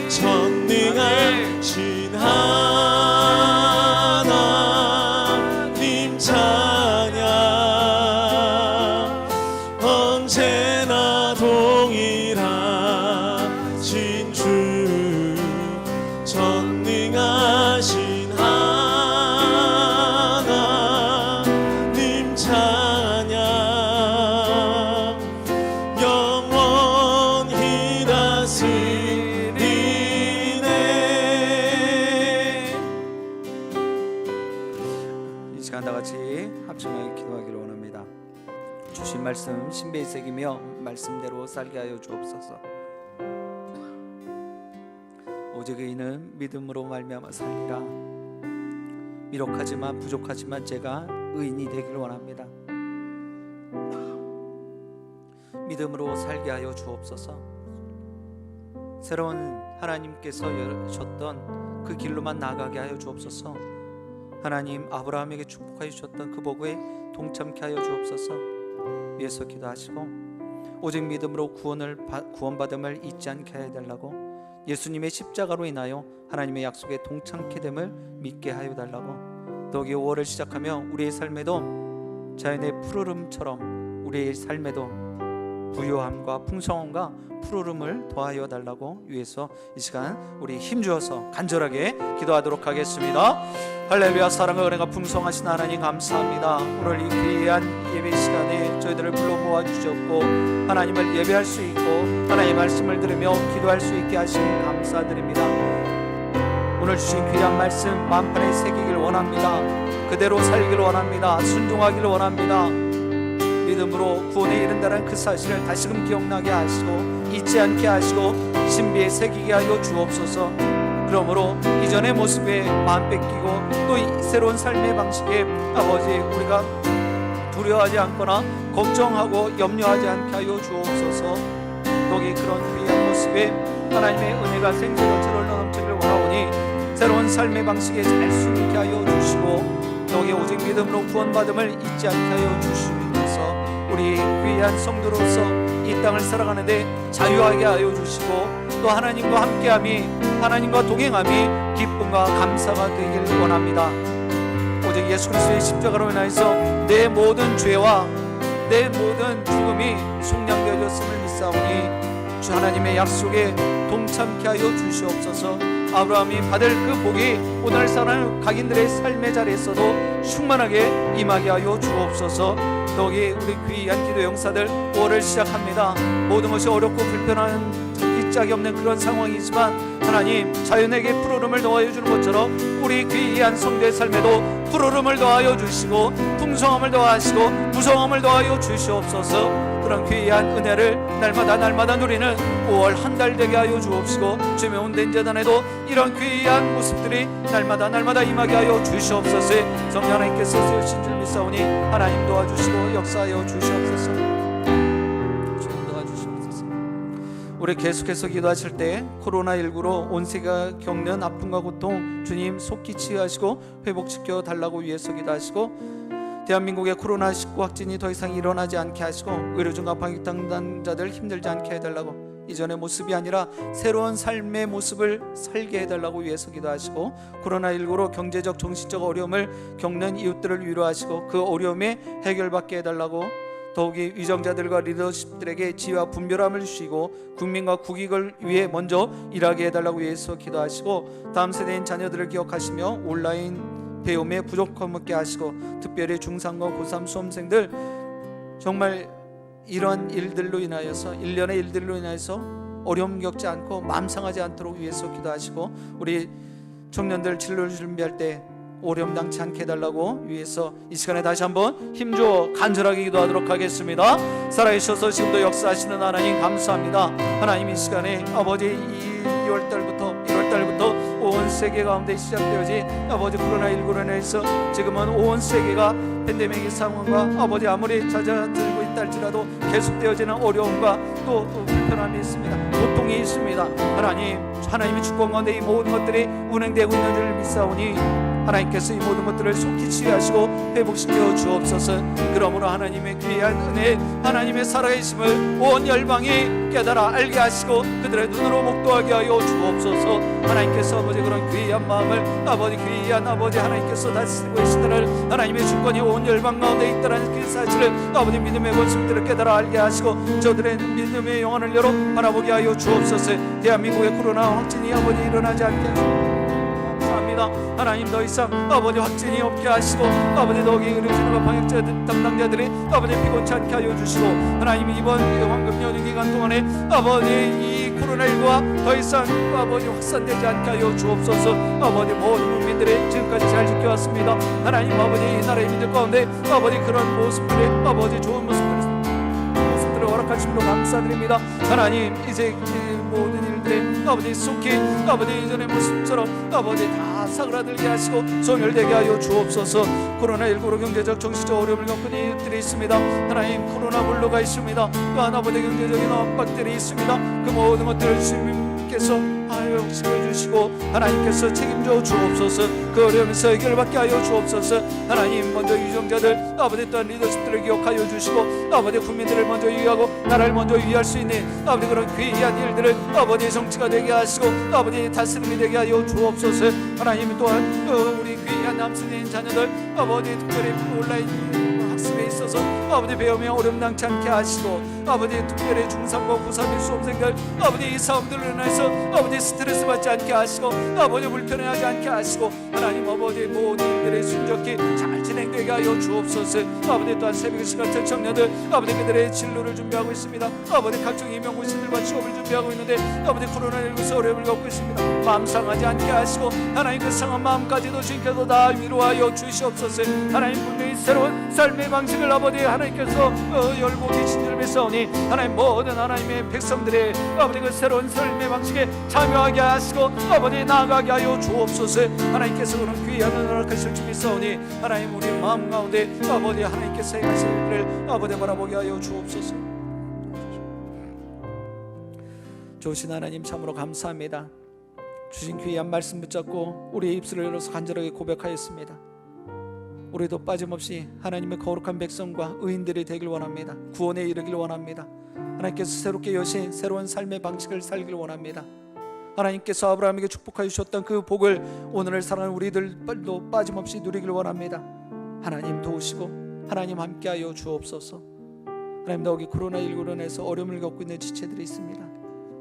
전능하신 하나님 찬양 언제나 동일하신 주 전능하신 하나님 찬양 영원히 다스리네. 이 시간 다 같이 합심하게 기도하기를 원합니다. 주신 말씀 신비에 새기며 말씀대로 살게 하여 주옵소서. 오직 의인은 믿음으로 말미암아 살리라. 미력하지만 부족하지만 제가 의인이 되기를 원합니다. 믿음으로 살게 하여 주옵소서. 새로운 하나님께서 여셨던 그 길로만 나아가게 하여 주옵소서. 하나님 아브라함에게 축복하여 주셨던 그 복에 동참케 하여 주옵소서. 위에서 기도하시고 오직 믿음으로 구원받음을 잊지 않게 해달라고, 예수님의 십자가로 인하여 하나님의 약속에 동참케 됨을 믿게 하여 달라고, 더욱이 5월을 시작하며 우리의 삶에도 자연의 푸르름처럼 우리의 삶에도 부요함과 풍성함과 푸르름을 더하여 달라고 위해서 이 시간 우리 힘주어서 간절하게 기도하도록 하겠습니다. 할렐루야. 사랑과 은혜가 풍성하신 하나님 감사합니다. 오늘 이 귀한 예배 시간에 저희들을 불러 모아주셨고 하나님을 예배할 수 있고 하나님의 말씀을 들으며 기도할 수 있게 하신 감사드립니다. 오늘 주신 귀한 말씀 만판에 새기길 원합니다. 그대로 살기를 원합니다. 순종하기를 원합니다. 믿음으로 구원에 이른다는 그 사실을 다시금 기억나게 하시고 잊지 않게 하시고 신비에 새기게 하여 주옵소서. 그러므로 이전의 모습에 마음 뺏기고 또 이 새로운 삶의 방식에 아버지 우리가 두려워하지 않거나 걱정하고 염려하지 않게 하여 주옵소서. 더욱이 그런 귀한 모습에 하나님의 은혜가 생수같이 넘치기를 원하오니 새로운 삶의 방식에 잘 숨게 하여 주시고 더욱이 오직 믿음으로 구원받음을 잊지 않게 하여 주시면서 우리 귀한 성도로서 이 땅을 살아가는데 자유하게 하여 주시고 또 하나님과 함께함이 하나님과 동행함이 기쁨과 감사가 되길 원합니다. 오직 예수 그리스도의 십자가로 인하여서 내 모든 죄와 내 모든 죽음이 속량되어졌음을 믿사오니 주 하나님의 약속에 동참케 하여 주시옵소서. 아브라함이 받을 그 복이 오늘 사는 각인들의 삶의 자리에서도 충만하게 임하게 하여 주옵소서. 더욱이 우리 귀한 기도 영사들 5월을 시작합니다. 모든 것이 어렵고 불편한 짝이 없는 그런 상황이지만 하나님 자연에게 푸르름을 더하여 주는 것처럼 우리 귀한 성도의 삶에도 푸르름을 더하여 주시고 풍성함을 더하시고 무성함을 더하여 주시옵소서. 그런 귀한 은혜를 날마다 누리는 5월 한 달 되게 하여 주옵시고 주의 온된 재단에도 이런 귀한 모습들이 날마다 임하게 하여 주시옵소서. 성령 하나님께서 세우신 줄 믿사오니 하나님 도와주시고 역사하여 주시옵소서. 주님 도와주시옵소서. 우리 계속해서 기도하실 때 코로나19로 온 세계가 겪는 아픔과 고통 주님 속히 치유하시고 회복시켜 달라고 위해서 기도하시고 대한민국의 코로나19 확진이 더 이상 일어나지 않게 하시고 의료진과 방역 담당자들 힘들지 않게 해달라고, 이전의 모습이 아니라 새로운 삶의 모습을 살게 해달라고 위해서 기도하시고 코로나19로 경제적 정신적 어려움을 겪는 이웃들을 위로하시고 그 어려움에 해결받게 해달라고, 더욱이 위정자들과 리더십들에게 지혜와 분별함을 주시고 국민과 국익을 위해 먼저 일하게 해달라고 위해서 기도하시고 다음 세대인 자녀들을 기억하시며 온라인 배움에 부족함 없게 하시고 특별히 중3과 고3 수험생들 정말 이런 일들로 인하여서 일련의 일들로 인하여서 어려움 겪지 않고 마음 상하지 않도록 위해서 기도하시고 우리 청년들 진로를 준비할 때 어려움 당치 않게 해달라고 위해서 이 시간에 다시 한번 힘주어 간절하게 기도하도록 하겠습니다. 살아계셔서 지금도 역사하시는 하나님 감사합니다. 하나님 이 시간에 아버지 이 2월달부터 1월달부터 온 세계 가운데 시작되어진 아버지 코로나19로 인해서 지금은 온 세계가 팬데믹의 상황과 아버지 아무리 잦아들고 있다 할지라도 계속되어지는 어려움과 또 불편함이 있습니다. 고통이 있습니다. 하나님이 주권 가운데 이 모든 것들이 운행되고 있는 줄 믿사오니 하나님께서 이 모든 것들을 속히 치유하시고 회복시켜 주옵소서. 그러므로 하나님의 귀한 은혜, 하나님의 살아계심을 온 열방이 깨달아 알게 하시고 그들의 눈으로 목도하게 하여 주옵소서. 하나님께서 아버지 그런 귀한 마음을 아버지 귀한 아버지 하나님께서 다스리고 계시다를 하나님의 주권이 온 열방 가운데 있다는 그 사실을 아버지 믿음의 본성들을 깨달아 알게 하시고 저들의 믿음의 영혼을 열어 바라보게 하여 주옵소서. 대한민국의 코로나 확진이 아버지 일어나지 않게 하시고 하나님 더 이상 아버지 확진이 없게 하시고 아버지 더욱이 의료진과 방역자 담당자들이 아버지 피곤치 않게 하여 주시고 하나님 이번 황금 연휴 기간 동안에 아버지 이 코로나19가 더 이상 아버지 확산되지 않게 하여 주옵소서. 아버지 모든 국민들이 지금까지 잘 지켜왔습니다. 하나님 아버지 이 나라의 민들 가운데 아버지 그런 모습들이 아버지 좋은 모습들을 허락하심으로 감사드립니다. 하나님 이제 모든 일들이 아버지 속히 아버지 이전의 모습처럼 아버지 다 사그라들게 하시고 소멸되게 하여 주옵소서. 코로나19로 경제적 정신적 어려움을 겪는 이들이 있습니다. 하나님 코로나 물로가 있습니다. 또한 아버지 경제적인 압박들이 있습니다. 그 모든 것들을 주님께서 시켜주시고 하나님께서 책임져 주옵소서. 그 어려움에서 해결받게 하여 주옵소서. 하나님 먼저 유정자들 아버지 또한 리더십들을 기억하여 주시고 아버지 국민들을 먼저 위하고 나라를 먼저 위할 수 있는 아버지 그런 귀한 일들을 아버지 정치가 되게 하시고 아버지 다스림이 되게 하여 주옵소서. 하나님 또한 우리 귀한 남성인 자녀들 아버지 특별히 온라인 학습에 있어서 아버지 배움에 어려움 당치 않게 하시고 아버지 특별히 중3과 고3의 수험생들 아버지 이 사업들로 인해서 아버지 스트레스 받지 않게 하시고 아버지 불편해하지 않게 하시고 하나님 아버지 모든 일들이 순적히 잘 진행되게 하여 주옵소서. 아버지 또한 새벽 시간 청년들 아버지 그들의 진로를 준비하고 있습니다. 아버지 각종 임용고시들과 취업을 준비하고 있는데 아버지 코로나19에서 어려움을 겪고 있습니다. 마음 상하지 않게 하시고 하나님 그 상한 마음까지도 주님께서 다 위로하여 주시옵소서. 하나님 분명히 새로운 삶의 방식을 아버지 하나님께서 열고 계신 줄 믿사오니 하나님 모든 하나님의 백성들의 아버지 그 새로운 삶의 방식에 참여하게 하시고 아버지 나아가게 하여 주옵소서. 하나님께서 그런 귀한 은혜를 하실 줄 믿사오니 하나님 우리 마음 가운데 아버지 하나님께서 행하실 일을 아버지 바라보게 하여 주옵소서. 좋으신 하나님 참으로 감사합니다. 주신 귀한 말씀 붙잡고 우리의 입술을 열어서 간절하게 고백하였습니다. 우리도 빠짐없이 하나님의 거룩한 백성과 의인들이 되길 원합니다. 구원에 이르길 원합니다. 하나님께서 새롭게 여신 새로운 삶의 방식을 살길 원합니다. 하나님께서 아브라함에게 축복하여 주셨던 그 복을 오늘을 살아가는 우리들도 빠짐없이 누리길 원합니다. 하나님 도우시고 하나님 함께하여 주옵소서. 하나님 더욱이 코로나19로 인해서 어려움을 겪고 있는 지체들이 있습니다.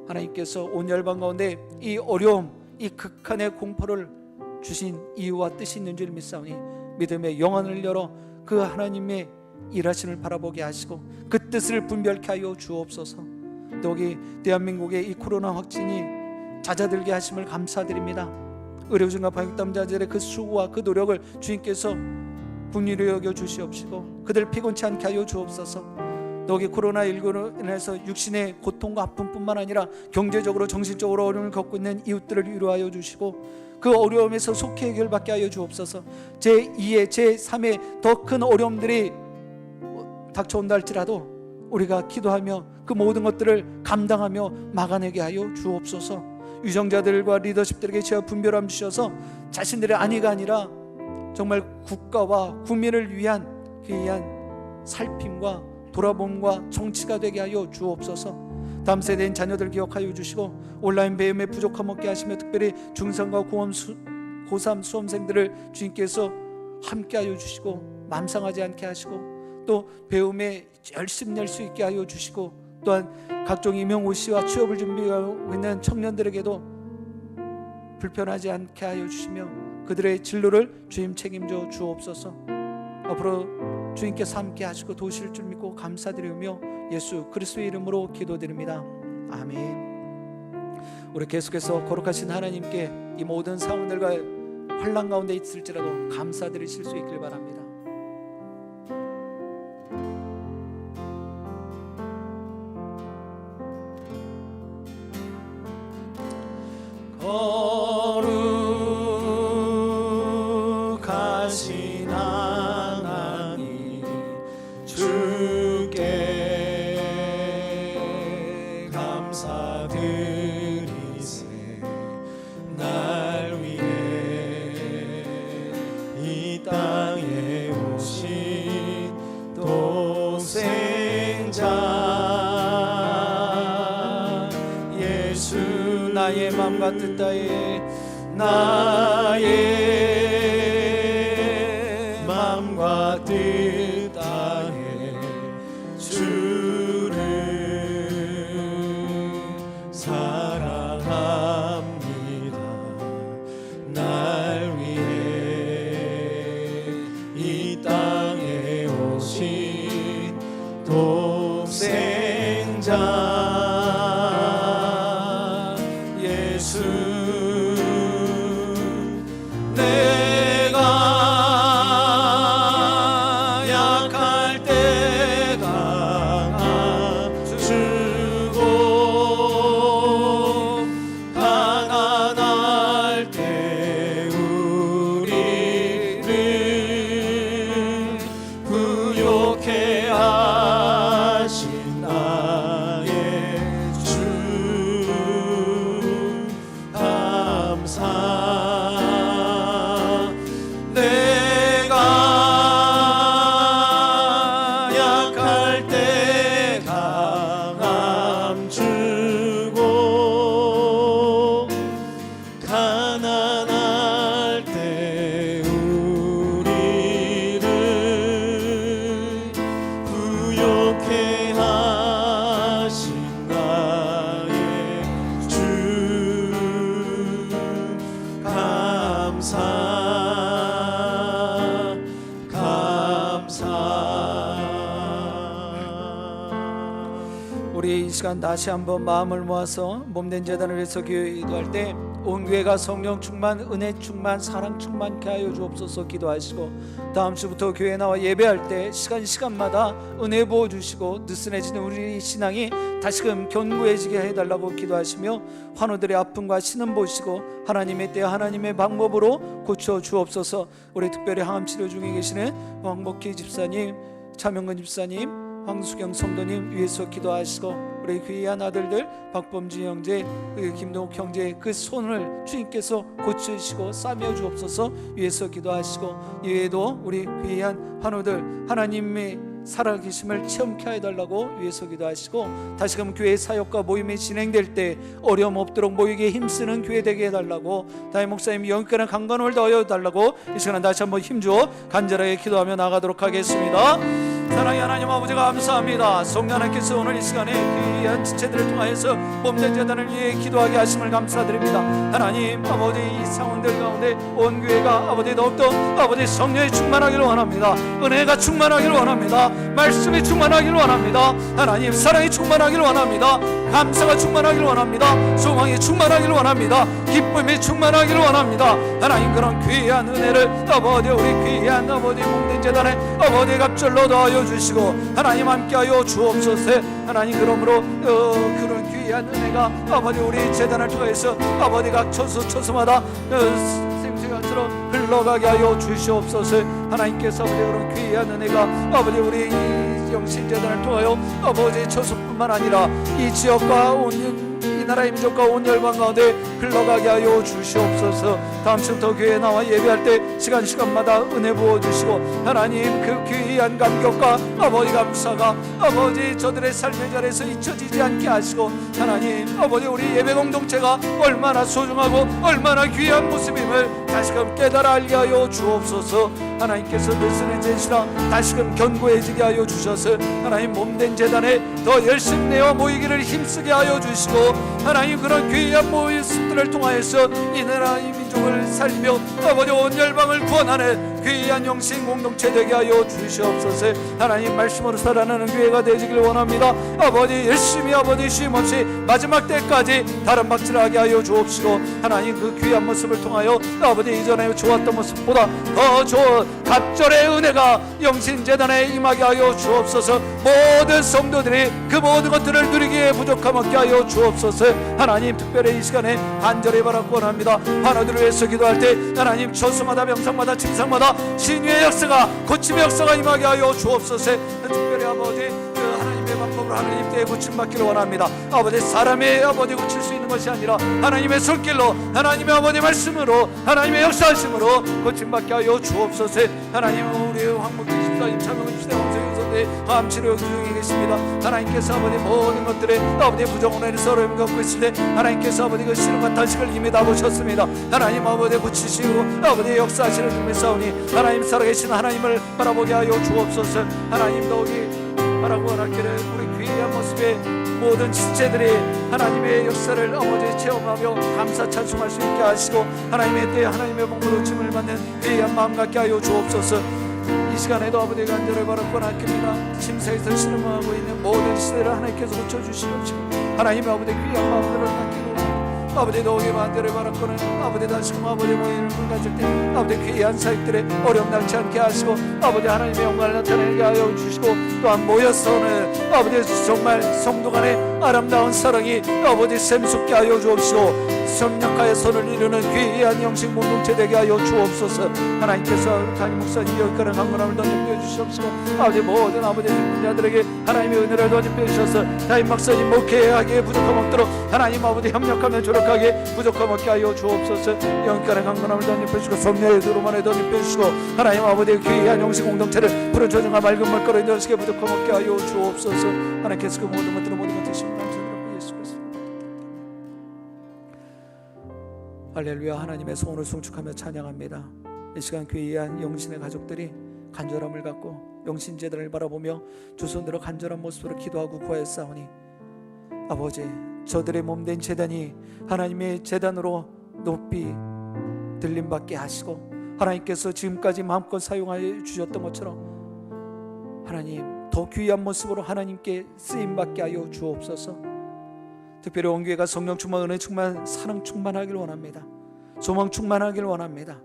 하나님께서 온 열방 가운데 이 어려움, 이 극한의 공포를 주신 이유와 뜻이 있는 줄 믿사오니 믿음의 영안을 열어 그 하나님의 일하심을 바라보게 하시고 그 뜻을 분별케 하여 주옵소서. 더욱이 대한민국의 이 코로나 확진이 잦아들게 하심을 감사드립니다. 의료진과 방역담당자들의 그 수고와 그 노력을 주님께서 긍휼히 여겨 주시옵시고 그들 피곤치 않게 하여 주옵소서. 더욱이 코로나19로 인해서 육신의 고통과 아픔뿐만 아니라 경제적으로 정신적으로 어려움을 겪고 있는 이웃들을 위로하여 주시고 그 어려움에서 속히 해결받게 하여 주옵소서. 제2의 제3의 더 큰 어려움들이 닥쳐온다 할지라도 우리가 기도하며 그 모든 것들을 감당하며 막아내게 하여 주옵소서. 유정자들과 리더십들에게 제어 분별함 주셔서 자신들의 안위가 아니라 정말 국가와 국민을 위한 귀한 살핌과 돌아봄과 정치가 되게 하여 주옵소서. 다음 세대인 자녀들 기억하여 주시고 온라인 배움에 부족함 없게 하시며 특별히 중3과 고3 수험생들을 주님께서 함께하여 주시고 맘상하지 않게 하시고 또 배움에 열심히 낼 수 있게 하여 주시고 또한 각종 임용고시와 취업을 준비하고 있는 청년들에게도 불편하지 않게 하여 주시며 그들의 진로를 주님 책임져 주옵소서. 앞으로 주님께서 함께 하시고 도우실 줄 믿고 감사드리며 예수 그리스도의 이름으로 기도드립니다. 아멘. 우리 계속해서 거룩하신 하나님께 이 모든 상황들과 환난 가운데 있을지라도 감사드리실 수 있길 바랍니다. 거룩하신 하나님 주께 감사드리세. 날 위해 나의 마음과 뜻 다해 나의 마음과 뜻 다해 주를 사랑합니다. 날 위해 이 땅에 오신 독생자 예수, 내가 약할 때 강함 주고 가난할 때 우리를 부욕해 하신 나의 주 감사. 내가 약할 때 강함 주고 가난할 때 우리를 부욕해 하신 나의 주 감사. 우리 이 시간 다시 한번 마음을 모아서 몸된 제단을 위해서 기도할 때 온 교회가 성령 충만, 은혜 충만, 사랑 충만케 하여 주옵소서 기도하시고, 다음 주부터 교회 나와 예배할 때 시간마다 은혜 부어주시고 느슨해지는 우리 신앙이 다시금 견고해지게 해달라고 기도하시며, 환우들의 아픔과 신음 보시고 하나님의 때 하나님의 방법으로 고쳐 주옵소서. 우리 특별히 항암 치료 중에 계시는 왕복희 집사님, 차명근 집사님, 황수경 성도님 위해서 기도하시고, 우리 귀한 아들들 박범진 형제, 김동욱 형제 그 손을 주님께서 고치시고 싸매어 주옵소서 위해서 기도하시고, 이외에도 우리 귀한 환우들 하나님의 살아계심을 체험케 해달라고 위해서 기도하시고, 다시금 교회 사역과 모임이 진행될 때 어려움 없도록 모이게 힘쓰는 교회 되게 해달라고, 다임 목사님 영육간의 강건을 더하여 달라고 이 시간에 다시 한번 힘주어 간절하게 기도하며 나가도록 하겠습니다. 사랑의 하나님 아버지 감사합니다. 성령 하나님께서 오늘 이 시간에 귀한 지체들을 통하여서 몸된 제단을 위해 기도하게 하심을 감사드립니다. 하나님 아버지, 이 상황들 가운데 온 교회가 아버지 더욱더 아버지 성령이 충만하기를 원합니다. 은혜가 충만하기를 원합니다. 말씀이 충만하기를 원합니다. 하나님 사랑이 충만하기를 원합니다. 감사가 충만하기를 원합니다. 소망이 충만하기를 원합니다. 기쁨이 충만하기를 원합니다. 하나님 그런 귀한 은혜를 아버지 우리 귀한 아버지 몸된 제단에 아버지 갑절로 더하여 주시고 하나님 함께하여 주옵소서. 하나님 그러므로 그런 귀한 은혜가 아버지 우리 제단을 통해서 아버지 각 처소마다 생생한처럼 흘러가게 하여 주시옵소서. 하나님께서 아버지 그런 귀한 은혜가 아버지 우리 이 영신제단을 통하여 아버지 처소뿐만 아니라 이 지역과 온 이 나라의 민족과 온 열방 가운데 흘러가게 하여 주시옵소서. 다음 주부터 교회에 나와 예배할 때 시간마다 은혜 부어주시고, 하나님 그 귀한 감격과 아버지 감사가 아버지 저들의 삶의 자리에서 잊혀지지 않게 하시고, 하나님 아버지 우리 예배 공동체가 얼마나 소중하고 얼마나 귀한 모습임을 다시금 깨달아 알게 하여 주옵소서. 하나님께서 느슨해지시라 다시금 견고해지게 하여 주셔서 하나님 몸된 제단에 더 열심히 내어 모이기를 힘쓰게 하여 주시고, 하나님 그런 귀한 모습들을 통하여서 이 나라 이 민족을 살리며 아버지 온 열방을 구원하는 귀한 영신 공동체 되게 하여 주시옵소서. 하나님 말씀으로 살아나는 교회가 되시길 원합니다. 아버지 열심히 아버지 쉼없이 마지막 때까지 다른 박질하게 하여 주옵시고, 하나님 그 귀한 모습을 통하여 아버지 이전에 좋았던 모습보다 더 좋은 갑절의 은혜가 영신재단에 임하게 하여 주옵소서. 모든 성도들이 그 모든 것들을 누리기에 부족함 없게 하여 주옵소서. 하나님 특별히 이 시간에 간절히 바라고 원합니다. 환우들을 위해서 기도할 때 하나님 처소마다 병상마다 침상마다 신유의 역사가 고침의 역사가 임하게 하여 주옵소서. 특별히 아버지 그 하나님의 방법으로 하나님 때에 고침받기를 원합니다. 아버지 사람의 아버지 고칠 수 있는 것이 아니라 하나님의 손길로 하나님의 아버지 말씀으로 하나님의 역사하심으로 고침받게 하여 주옵소서. 하나님 우리 황목기 집사님 차명은 시대 아버지 암 치료 중에 계십니다. 하나님께서 아버지 모든 것들에 아버지 부정으로 인해서 어려움을 겪고 있을 때 하나님께서 아버지 그 시름과 탄식을 이미 다 보셨습니다. 하나님 아버지 붙이시고 아버지 역사하시는 주님의 싸우니 하나님 살아계신 하나님을 바라보게 하여 주옵소서. 하나님 더욱이 바라고 원하기를 우리 귀한 모습에 모든 지체들이 하나님의 역사를 아버지 체험하며 감사 찬송할 수 있게 하시고 하나님의 때에 하나님의 복으로 짐을 받는 귀한 마음 갖게 하여 주옵소서. 이 시간에도 아버지 간절히 바라고 원하옵니다. 심사에서 신음하고 있는 모든 시대를 하나님께서 고쳐주시옵시고 하나님의 아버지 귀한 마음들을 갖기로 아버지 더욱이 간절히 바라고는 아버지 다시금 아버지 모임을 가질 때 아버지 귀한 사역들에 어려움 당치 않게 하시고 아버지 하나님의 영광을 나타내게 하여 주시고 또한 모여서는 아버지 정말 성도 간의 아름다운 사랑이 아버지 샘솟게 하여 주옵시고 성령과의 선을 이루는 귀한 영식 공동체 되게 하여 주옵소서. 하나님께서 담임 목사님 여기까지 강건함을 던져 주시옵시고 아버지 모든 아버지 분자들에게 하나님의 은혜를 던져 주셔서 담임 목사님 목회하기에 부족함 없도록 하나님 아버지 협력하며 조력하기에 부족함 없게 하여 주옵소서. 여기까지 강건함을 던져 주시고 성령의 두루만에 던져 주시고 하나님 아버지 귀한 영식 공동체를 푸른 조정과 맑은 물가로 인도하시기에 부족함 없게 하여 주옵소서. 하나님께서 그 모든 것들을 되시면 감사드리고 예수 그리스도 할렐루야. 하나님의 소원을 송축하며 찬양합니다. 이 시간 귀한 영신의 가족들이 간절함을 갖고 영신 제단을 바라보며 두 손들어 간절한 모습으로 기도하고 구하였사오니 아버지 저들의 몸된 제단이 하나님의 제단으로 높이 들림받게 하시고 하나님께서 지금까지 마음껏 사용하여 주셨던 것처럼 하나님 더 귀한 모습으로 하나님께 쓰임받게 하여 주옵소서. 특별히 온교회가 성령 충만, 은혜 충만, 사랑 충만하길 원합니다. 소망 충만하길 원합니다.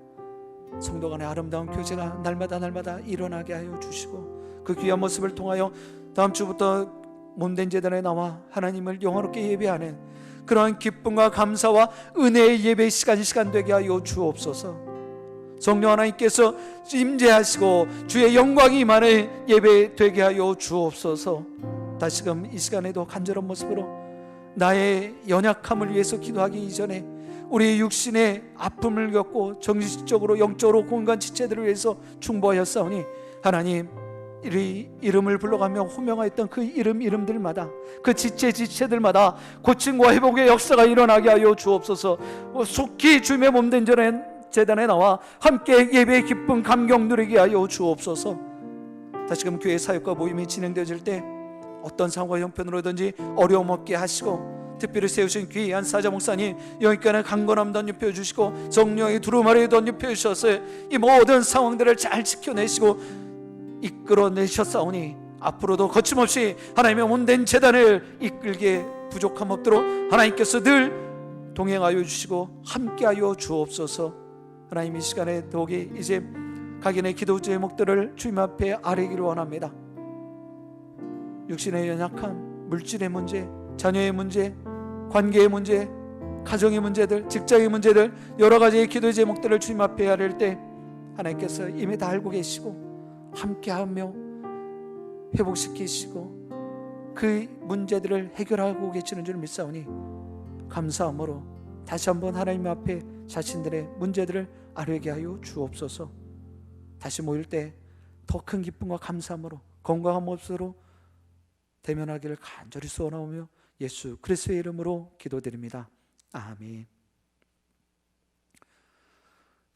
성도 간의 아름다운 교제가 날마다 일어나게 하여 주시고 그 귀한 모습을 통하여 다음 주부터 몸된 제단에 나와 하나님을 영화롭게 예배하는 그러한 기쁨과 감사와 은혜의 예배 시간 되게 하여 주옵소서. 성령 하나님께서 임재하시고 주의 영광이 임하는 예배 되게 하여 주옵소서. 다시금 이 시간에도 간절한 모습으로 나의 연약함을 위해서 기도하기 이전에 우리 육신의 아픔을 겪고 정신적으로 영적으로 공간 지체들을 위해서 중보하였사오니 하나님 이 이름을 불러가며 호명하였던 그 이름들마다 그 지체들마다 고침과 회복의 역사가 일어나게 하여 주옵소서. 속히 주님의 몸된 제단에 나와 함께 예배의 기쁨 감격 누리게 하여 주옵소서. 다시금 교회 사역과 모임이 진행되어질 때 어떤 상황과 형편으로든지 어려움 없게 하시고 특별히 세우신 귀한 사자 목사님 여기까지 강건함 던집혀 주시고 성령의 두루마리 던집혀 주셔서 이 모든 상황들을 잘 지켜내시고 이끌어내셨사오니 앞으로도 거침없이 하나님의 온된 제단을 이끌게 부족함 없도록 하나님께서 늘 동행하여 주시고 함께하여 주옵소서. 하나님 이 시간에 더욱이 이제 각인의 기도 제목들을 주님 앞에 아뢰기를 원합니다. 육신의 연약함, 물질의 문제, 자녀의 문제, 관계의 문제, 가정의 문제들, 직장의 문제들 여러 가지의 기도 제목들을 주님 앞에 아뢰을 때 하나님께서 이미 다 알고 계시고 함께하며 회복시키시고 그 문제들을 해결하고 계시는 줄 믿사오니 감사함으로 다시 한번 하나님 앞에 자신들의 문제들을 아뢰게 하여 주옵소서. 다시 모일 때 더 큰 기쁨과 감사함으로 건강한 모습으로 대면하기를 간절히 소원하오며 예수 그리스도의 이름으로 기도드립니다. 아멘.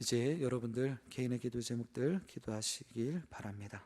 이제 여러분들 개인의 기도 제목들 기도하시길 바랍니다.